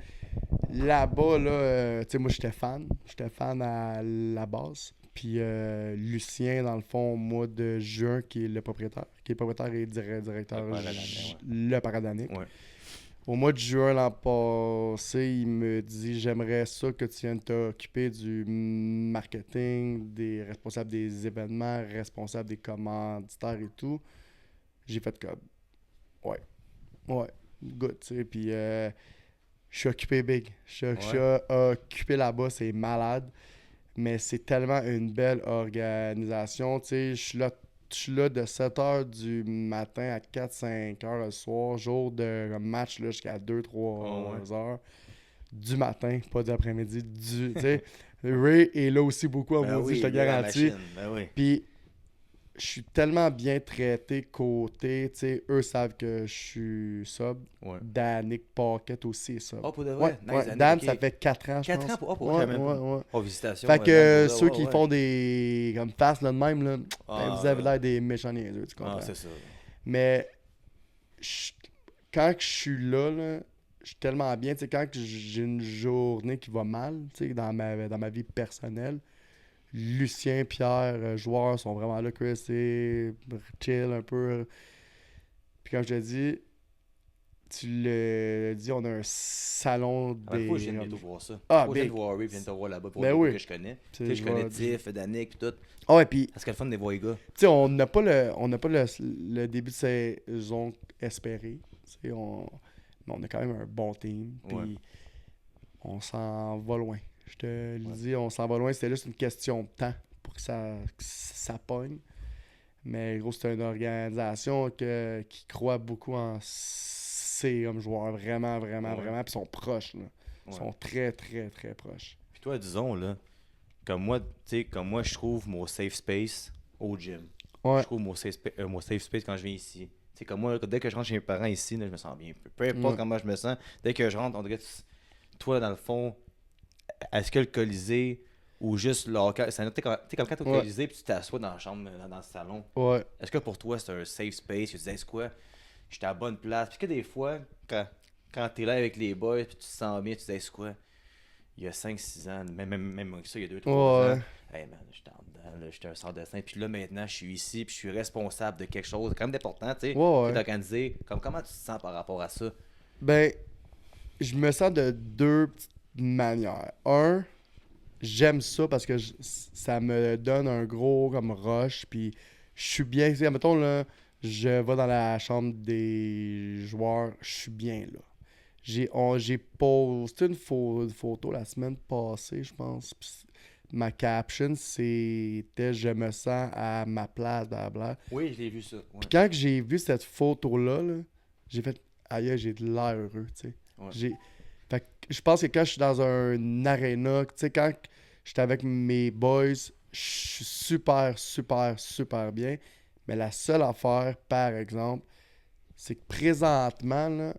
Là-bas, là, tu sais, moi, j'étais fan. J'étais fan à la base. Puis Lucien, dans le fond, au mois de juin, qui est le propriétaire et directeur, Le parrain d'année, le parrain d'année. Ouais. Au mois de juin l'an passé, il me dit j'aimerais ça que tu viennes t'occuper du marketing, des responsables des événements, responsables des commanditaires et tout. J'ai fait comme ouais, good, tu sais. Puis je suis occupé big. Je suis occupé là-bas, c'est malade. Mais c'est tellement une belle organisation. Tu sais, je suis là de 7h du matin à 4-5h le soir, jour de match là, jusqu'à 2-3 heures du matin, pas d'après-midi. Tu sais, Ray est là aussi beaucoup, à maudit, je te garantis. Ben oui. Puis, je suis tellement bien traité côté, tu sais, eux savent que je suis sub. Ouais. Danick Paquette aussi est sub. Oh, pour de Ouais, vrai? Nice, ouais. Danick, Dan, ok. ça fait 4 ans, je 4 pense. ans pour ouais, je savais même pas. ouais. Oh, félicitations. Fait que Dan, ceux ouais, qui ouais. font des comme face là de même, là, Ah, vous avez l'air des méchants niaiseux, tu comprends? Ah, c'est ça. Mais je- quand je suis là, je suis tellement bien. Tu sais, quand j'ai une journée qui va mal, tu sais, dans ma vie personnelle, Lucien, Pierre, joueurs sont vraiment là, Chris, c'est chill un peu. Puis comme je te dis, tu le dis, on a un salon Ah, des... faut que je vienne bientôt voir ça. Ah, Faut que je vienne big. voir Ray, vienne te voir là-bas pour Ben des oui. gars que je connais. Tu Tu sais, je connais vais- Tiff, Danick, pis tout. Ah ouais, puis Ça serait le fun de les voir les gars. tu sais, on n'a pas le début de saison espéré. Tu sais, mais on a quand même un bon team. Puis Ouais. on s'en va loin. Je te le dis, on s'en va loin. C'était juste une question de temps pour que ça pogne. Mais gros, c'est une organisation qui croit beaucoup en ses joueurs. Vraiment, vraiment, Ouais. vraiment. Puis ils sont proches. Là. Ils Ouais. sont très, très, très proches. Puis toi, disons, là, comme moi, tu sais, comme moi, je trouve mon safe space au gym. Ouais. Je trouve mon safe space quand je viens ici. Tu sais, comme moi, dès que je rentre chez mes parents ici, là, je me sens bien. Peu importe Ouais. comment je me sens, dès que je rentre, on dirait que toi, dans le fond, est-ce que le Colisée ou juste le hockey, tu sais, comme quand t'es au Ouais. Colisée puis tu t'assois dans la chambre, dans le salon, Ouais. est-ce que pour toi, c'est un safe space? Tu te disais, c'est quoi? J'étais à la bonne place. Puis que des fois, quand t'es là avec les boys, puis tu te sens bien, tu te disais, c'est quoi? Il y a 5-6 ans, même que ça, il y a 2-3 Ouais. ans. Hey man, j'étais en dedans, là, j'étais un sans dessin. Puis là, maintenant, je suis ici, puis je suis responsable de quelque chose. C'est quand même important, tu sais. Ouais, ouais. T'es organisé. Comment tu te sens par rapport à ça? Ben, je me sens de deux petites manières. Un, j'aime ça parce que ça me donne un gros comme rush, puis je suis bien. Tu sais, mettons, là, je vais dans la chambre des joueurs, je suis bien là. J'ai posté une photo la semaine passée, je pense. Puis ma caption, c'était « Je me sens à ma place, blablabla ». Oui, je l'ai vu ça. Ouais. Puis quand j'ai vu cette photo-là, là, j'ai fait « Aïe, j'ai de l'air heureux, tu sais. Ouais. Fait que je pense que quand je suis dans un arena, tu sais, quand j'étais avec mes boys, je suis super, super, super bien. Mais la seule affaire, par exemple, c'est que présentement, là,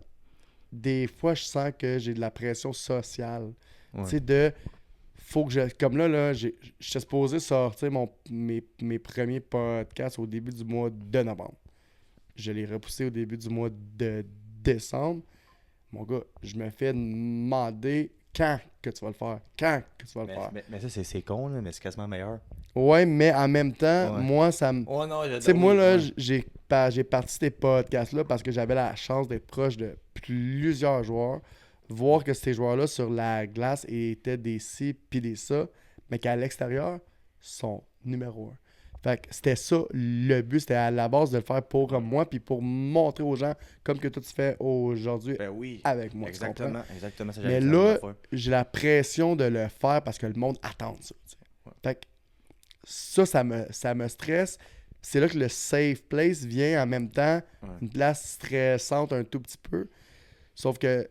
des fois, je sens que j'ai de la pression sociale. Ouais. Tu sais, faut que je. Comme là, j'étais supposé sortir mes premiers podcasts au début du mois de novembre. Je l'ai repoussé au début du mois de décembre. Mon gars, je me fais demander quand que tu vas le faire. Quand que tu vas le faire. Mais ça, c'est con, là, mais c'est quasiment meilleur. Ouais, mais en même temps, Ouais. moi, ça me. Oh non, Tu sais, moi, là, ouais. j'ai parti ces podcasts-là parce que j'avais la chance d'être proche de plusieurs joueurs, voir que ces joueurs-là sur la glace étaient des ci puis des ça, mais qu'à l'extérieur, sont numéro un. Fait que c'était ça le but, c'était à la base de le faire pour moi, puis pour montrer aux gens, comme que toi tu fais aujourd'hui Ben oui. avec moi. Tu comprends? Exactement. Ça, Mais j'avais là, faire. j'ai la pression de le faire parce que le monde attend ça. Tu sais. Ouais. Fait que ça me stresse. C'est là que le safe place vient en même temps, Ouais. une place stressante un tout petit peu. Sauf que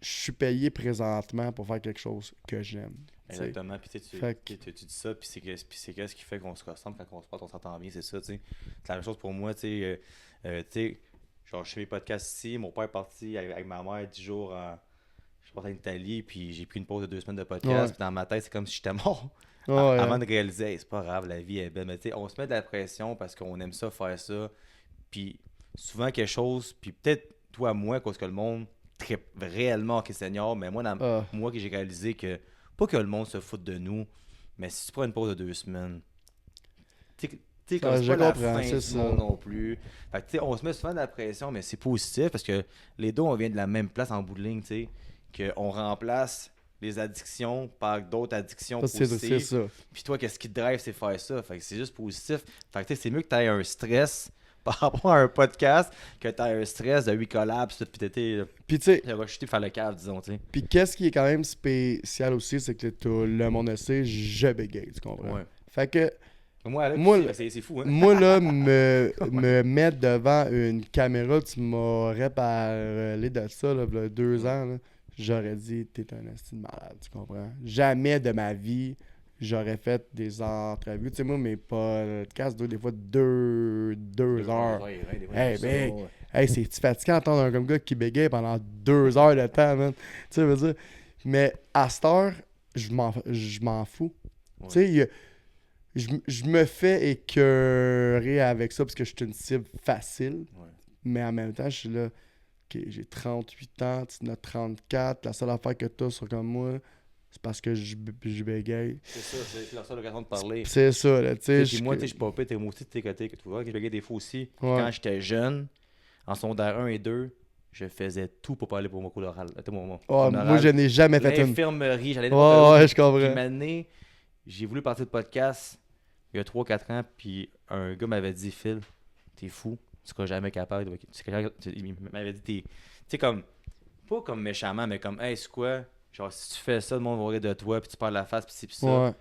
je suis payé présentement pour faire quelque chose que j'aime. tu sais. Exactement. Puis Fait tu dis ça, puis c'est qu'est-ce qui fait qu'on se ressemble quand on se parle, on s'entend bien, c'est ça, tu sais. C'est la même chose pour moi, tu sais. Tu sais, genre, je fais mes podcasts ici, mon père est parti avec ma mère 10 jours je suis parti en Italie, puis j'ai pris une pause de 2 semaines de podcast, Ouais. puis dans ma tête, c'est comme si j'étais mort. Ouais, Avant de réaliser, hey, c'est pas grave, la vie est belle. Mais tu sais, on se met de la pression parce qu'on aime ça, faire ça. Puis souvent quelque chose, puis peut-être toi, moi, parce que le monde trippe réellement hockey senior, mais Ah. moi que j'ai réalisé que, pas que le monde se foute de nous, mais si tu prends une pause de 2 semaines, tu sais, comme Ah, c'est je pas la comprends, fin c'est du ça. monde non plus. Fait que tu sais, on se met souvent de la pression, mais c'est positif parce que les deux, on vient de la même place en bout de ligne, tu sais, qu'on remplace les addictions par d'autres addictions Ça, c'est positives. ça. Puis toi, qu'est-ce qui te drive, c'est faire ça. Fait que c'est juste positif. Fait que tu sais, c'est mieux que tu aies un stress par rapport à un podcast que tu aies un stress de 8 collabs, puis t'étais Puis tu sais, rejeté pour faire le cave, disons, tu sais. puis qu'est-ce qui est quand même spécial aussi, c'est que tout le monde le sait, je bégaye, tu comprends? Ouais. Fait que Moi, Alex, Moi, c'est fou, hein. moi, là, me mettre devant une caméra, tu m'aurais parlé de ça, là, il y a 2 ans, là, j'aurais dit, t'es un esti de malade, tu comprends? Jamais de ma vie, j'aurais fait des entrevues. Tu sais, moi, mes podcasts durent des fois 2 heures. Ouais, des fois, Hey, ça, mec, ouais. hey, c'est fatigant d'entendre un comme gars qui bégaye pendant 2 heures de temps, man. Tu sais, je veux dire. Mais à cette heure, je m'en fous. Ouais. Tu sais, je me fais écœurer avec ça parce que je suis une cible facile. Ouais. Mais en même temps, je suis là, ok, j'ai 38 ans, tu en as 34. La seule affaire que tu as sur comme moi, c'est parce que je bégaye. C'est ça, c'est la seule occasion de parler. C'est ça, là, tu sais. Puis moi, tu sais, je suis pas pire, moi aussi, tu sais, que tu vois, que je bégaye des fois aussi. Puis Ouais. quand j'étais jeune, en secondaire 1 et 2, je faisais tout pour parler pour mon cours d'oral. Moi, je n'ai jamais fait une. L'infirmerie, j'allais Ouais, je Puis comprends. une année, j'ai voulu partir de podcast il y a 3-4 ans, puis un gars m'avait dit, Phil, t'es fou, tu seras jamais capable. Il m'avait dit, tu sais, comme, pas comme méchamment, mais comme, hey, c'est quoi? Genre, si tu fais ça, le monde va rire de toi, puis tu parles la face, puis c'est puis ça. Ouais,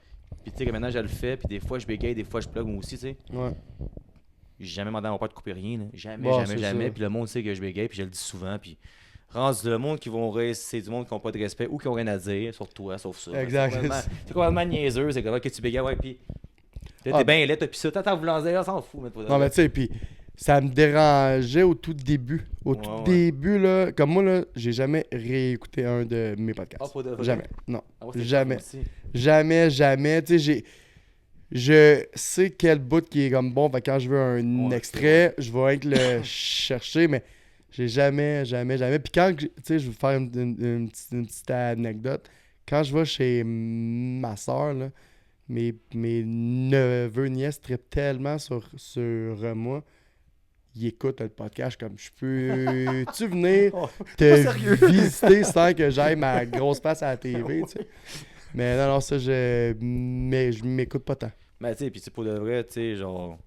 Puis tu sais que maintenant, je le fais, puis des fois, je bégaye, des fois, je plug moi aussi, tu sais. ouais. J'ai jamais demandé à mon père de couper rien, là. Jamais, Bon, jamais, c'est jamais. ça. Puis le monde sait que je bégaye, puis je le dis souvent, puis rendu le monde qui vont rire, c'est du monde qui n'a pas de respect ou qui n'ont rien à dire sur toi, sauf ça. Exact. C'est complètement niaiseux, c'est comme que tu bégayes, ouais, puis là, Ah, t'es bien laid, puis ça, t'en voulant dire, on s'en fout. Mais Non, mais tu sais, puis ça me dérangeait au tout début. Au Ouais, tout ouais. début, là, comme moi, là, j'ai jamais réécouté un de mes podcasts. Ah, pas de vrai? Jamais. Non. Ah ouais, c'est Jamais. cool aussi. Jamais. Tu sais, je sais quel bout qui est comme bon. Fait que quand je veux un Ouais, extrait, je vais être le chercher, mais j'ai jamais. Puis quand, tu sais, je vais faire une petite anecdote. Quand je vais chez ma soeur, là, mes neveux, nièces trippent tellement sur moi. Ils écoutent le podcast comme je peux-tu venir Oh, te sérieux? visiter sans que j'aille ma grosse face à la TV, tu sais. Mais non, ça, mais je m'écoute pas tant. Mais tu sais, puis pour de vrai, tu sais, genre,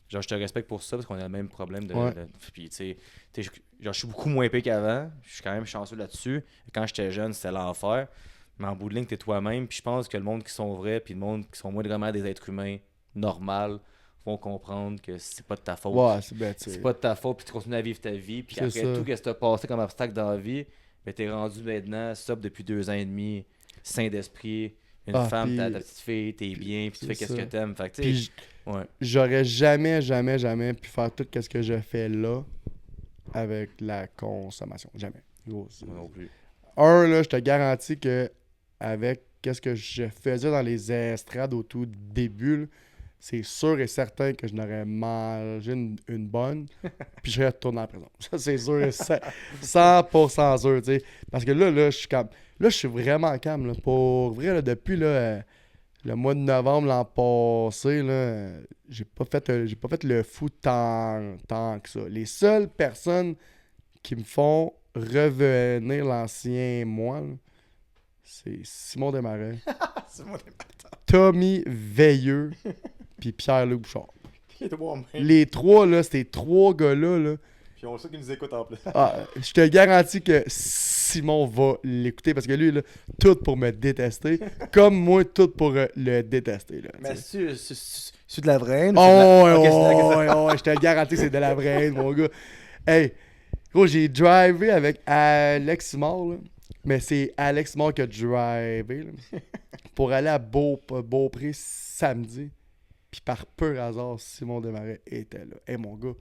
je te respecte pour ça parce qu'on a le même problème de. Ouais. Puis tu sais, genre, je suis beaucoup moins épais qu'avant. Je suis quand même chanceux là-dessus. Quand j'étais jeune, c'était l'enfer. Mais en bout de ligne, t'es toi-même. Puis je pense que le monde qui sont vrais, puis le monde qui sont moins vraiment des êtres humains normaux, vont comprendre que c'est pas de ta faute. Ouais, c'est ben, tu sais. C'est pas de ta faute, puis tu continues à vivre ta vie. Puis C'est après ça. tout, qu'est-ce que t'as passé comme obstacle dans la vie, ben t'es rendu maintenant, sobre depuis 2 ans et demi, sain d'esprit, une Ah, femme, puis- ta petite fille, t'es bien, puis tu fais c'est qu'est-ce que ça. t'aimes. Fait que tu Puis sais, ouais. j'aurais jamais pu faire tout ce que je fais là avec la consommation. Jamais. Gros, Moi non plus. là, je te garantis que avec qu'est-ce que je faisais dans les estrades au tout début, là, c'est sûr et certain que je n'aurais mangé une bonne, puis je serais retourné en prison. Ça, c'est sûr et 100% sûr, tu sais. Parce que là, je suis comme... Là, je suis vraiment calme, là. Pour vrai, là, depuis, là, Le mois de novembre l'an passé, là, j'ai pas fait le fou tant que ça. Les seules personnes qui me font revenir l'ancien moi, là, c'est Simon Desmarais, C'est mon débatteur. Tommy Veilleux, puis Pierre-Luc Bouchard. Les trois mêmes. Les trois, là, ces trois gars-là, là, Puis on sait qu'ils nous écoutent en plus. je te garantis que Simon va l'écouter parce que lui, là, tout pour me détester, comme moi, tout pour le détester. Là, Mais t'sais. c'est de la vraie. Oh, ouais, Ok, ouais, je te le garantis que c'est de la vraie, mon gars. Hey, gros, j'ai drivé avec Alex Simard, là, mais c'est Alex Simard qui a drivé là, pour aller à Beaupré samedi. Puis par pur hasard, Simon Desmarais était là. Hey, mon gars,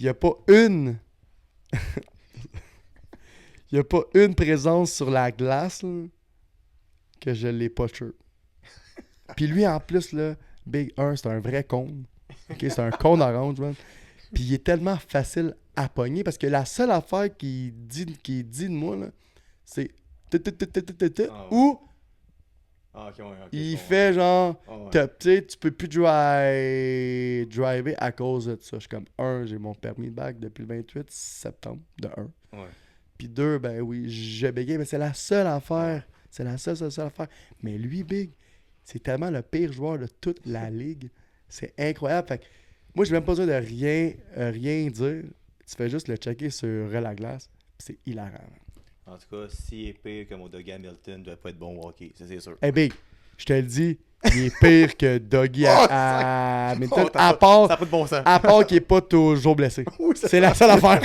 il n'y a pas une... Il n'y a pas une présence sur la glace là, que je l'ai pas shirt. Puis lui, en plus, là, Big 1, c'est un vrai con. OK, c'est un con orange, man. Puis il est tellement facile à pogner parce que la seule affaire qu'il dit de moi, là, c'est Ah ouais. ou Ah, ok, ouais, ok. il fait genre, Ah, ouais. tu sais, tu peux plus driver à cause de ça. Je suis comme, j'ai mon permis de bac depuis le 28 septembre, de 1. Ouais. Puis 2, ben oui, je bégaye, mais c'est la seule affaire. C'est la seule affaire. Mais lui, Big, c'est tellement le pire joueur de toute la ligue. C'est incroyable. Fait que moi, j'ai même pas besoin de rien dire. Tu fais juste le checker sur la glace. Puis c'est hilarant. En tout cas, s'il est pire que mon Dougie Hamilton, il doit pas être bon au hockey, ça c'est sûr. Hey Big, je te le dis, il est pire que Dougie à Hamilton. Ça n'a pas de bon sens. À part qu'il est pas toujours blessé. Oui, C'est la seule affaire.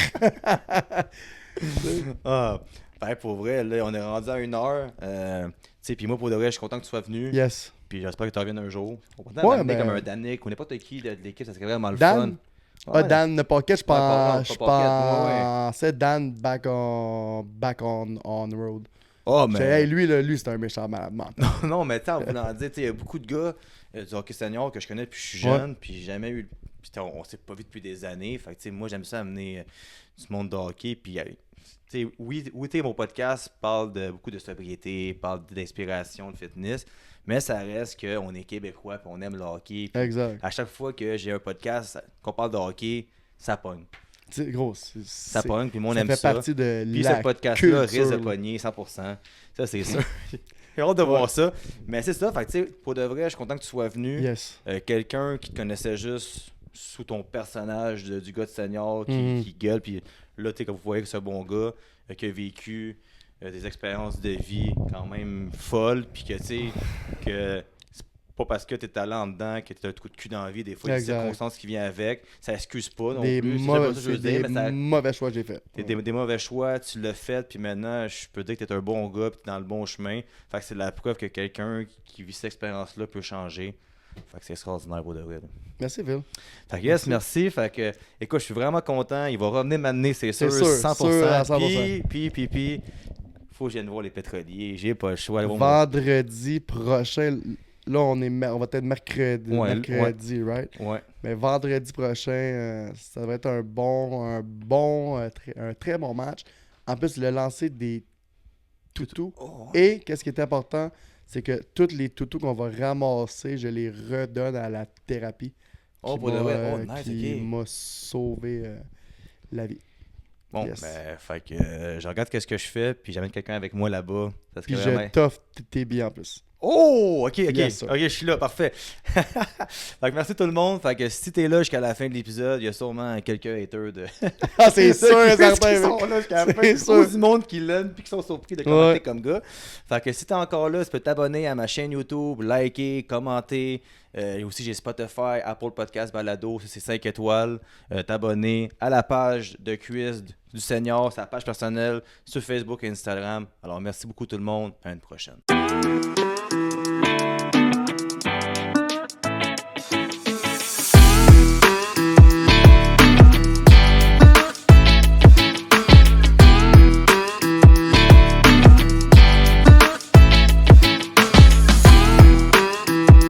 Ah, ben, pour vrai, là, on est rendu à 1 heure. Tu sais, puis moi, pour de vrai, je suis content que tu sois venu. Yes. Puis j'espère que tu reviennes un jour. On peut Ouais, t'amener ben- comme un Danick ou n'importe qui de l'équipe, ça serait vraiment le Dan? fun. Ah, Dan ne Pocket, je Pocket, pensais Dan back on road. Oh, J'ai dit, mais. hey, lui, c'est un méchant malade mental. Non, mais tu sais, en voulant dire, tu sais, il y a beaucoup de gars du hockey senior que je connais depuis que je suis jeune, puis j'ai jamais eu. Puis on s'est pas vu depuis des années. Fait que, tu sais, moi, j'aime ça amener du monde de hockey. Puis, tu sais, oui, tu sais, mon podcast parle de beaucoup de sobriété, parle d'inspiration, de fitness, mais ça reste qu'on est québécois, puis on aime le hockey. Puis Exact. à chaque fois que j'ai un podcast, qu'on parle de hockey, ça pogne. Tu sais, gros, Ça pogne, puis moi, on ça aime fait ça. partie de Puis la ce podcast-là culture, risque de là. pogner 100%. Ça, c'est sûr. J'ai hâte de voir ça. Mais c'est ça. Fait que, tu sais, pour de vrai, je suis content que tu sois venu. Yes. Quelqu'un qui te connaissait juste sous ton personnage du gars de senior Mhm. qui gueule. Puis là, tu sais, comme vous voyez que c'est un bon gars qui a vécu des expériences de vie quand même folles. Puis que, tu sais, que c'est pas parce que t'es allé en dedans que t'as un coup de cul dans la vie. Des fois, il y a des Exact. circonstances qui viennent avec. Ça excuse pas non Des, plus. C'est mauvais, pas ça que je veux c'est dire, des mais ça, mauvais choix que j'ai fait. des mauvais choix, tu l'as fait, puis maintenant, je peux dire que tu es un bon gars, puis tu es dans le bon chemin. Fait que c'est la preuve que quelqu'un qui vit cette expérience-là peut changer. Fait que c'est extraordinaire pour de vrai. Là. Merci, Phil. Fait que yes, merci. Fait que, écoute, je suis vraiment content. Il va revenir m'amener, c'est sûr, C'est sûr, 100%. sûr à 100%. Puis, faut que je vienne voir les pétroliers. J'ai pas le choix. Aller voir Vendredi prochain, là, on va être mercredi, right? Ouais. Mais vendredi prochain, ça va être un très bon match. En plus, le lancer des toutous. Oh, Et qu'est-ce qui est important, c'est que tous les toutous qu'on va ramasser, je les redonne à la thérapie. Oh, qui pour de m'a, vrai. Oh, nice, qui ok. m'a sauvé la vie. Bon, Yes. ben, fait que je regarde qu'est-ce que je fais, puis j'amène quelqu'un avec moi là-bas. Ça serait Puis vraiment... je t'offre tes billets en plus. Oh, ok, Yes, sir. ok, je suis là, parfait. Fait que merci tout le monde. Fait que si t'es là jusqu'à la fin de l'épisode, il y a sûrement quelques haters de. Ah, c'est sûr, qui certain. sont là jusqu'à la fin. C'est sûr. Du monde qui l'aiment puis qui sont surpris de commenter Ouais. comme gars. Fait que si t'es encore là, tu peux t'abonner à ma chaîne YouTube, liker, commenter. Et aussi, j'ai Spotify, Apple Podcast, Balado, ça c'est 5 étoiles. T'abonner à la page de quiz du Senior, sa page personnelle sur Facebook et Instagram. Alors merci beaucoup tout le monde. À une prochaine.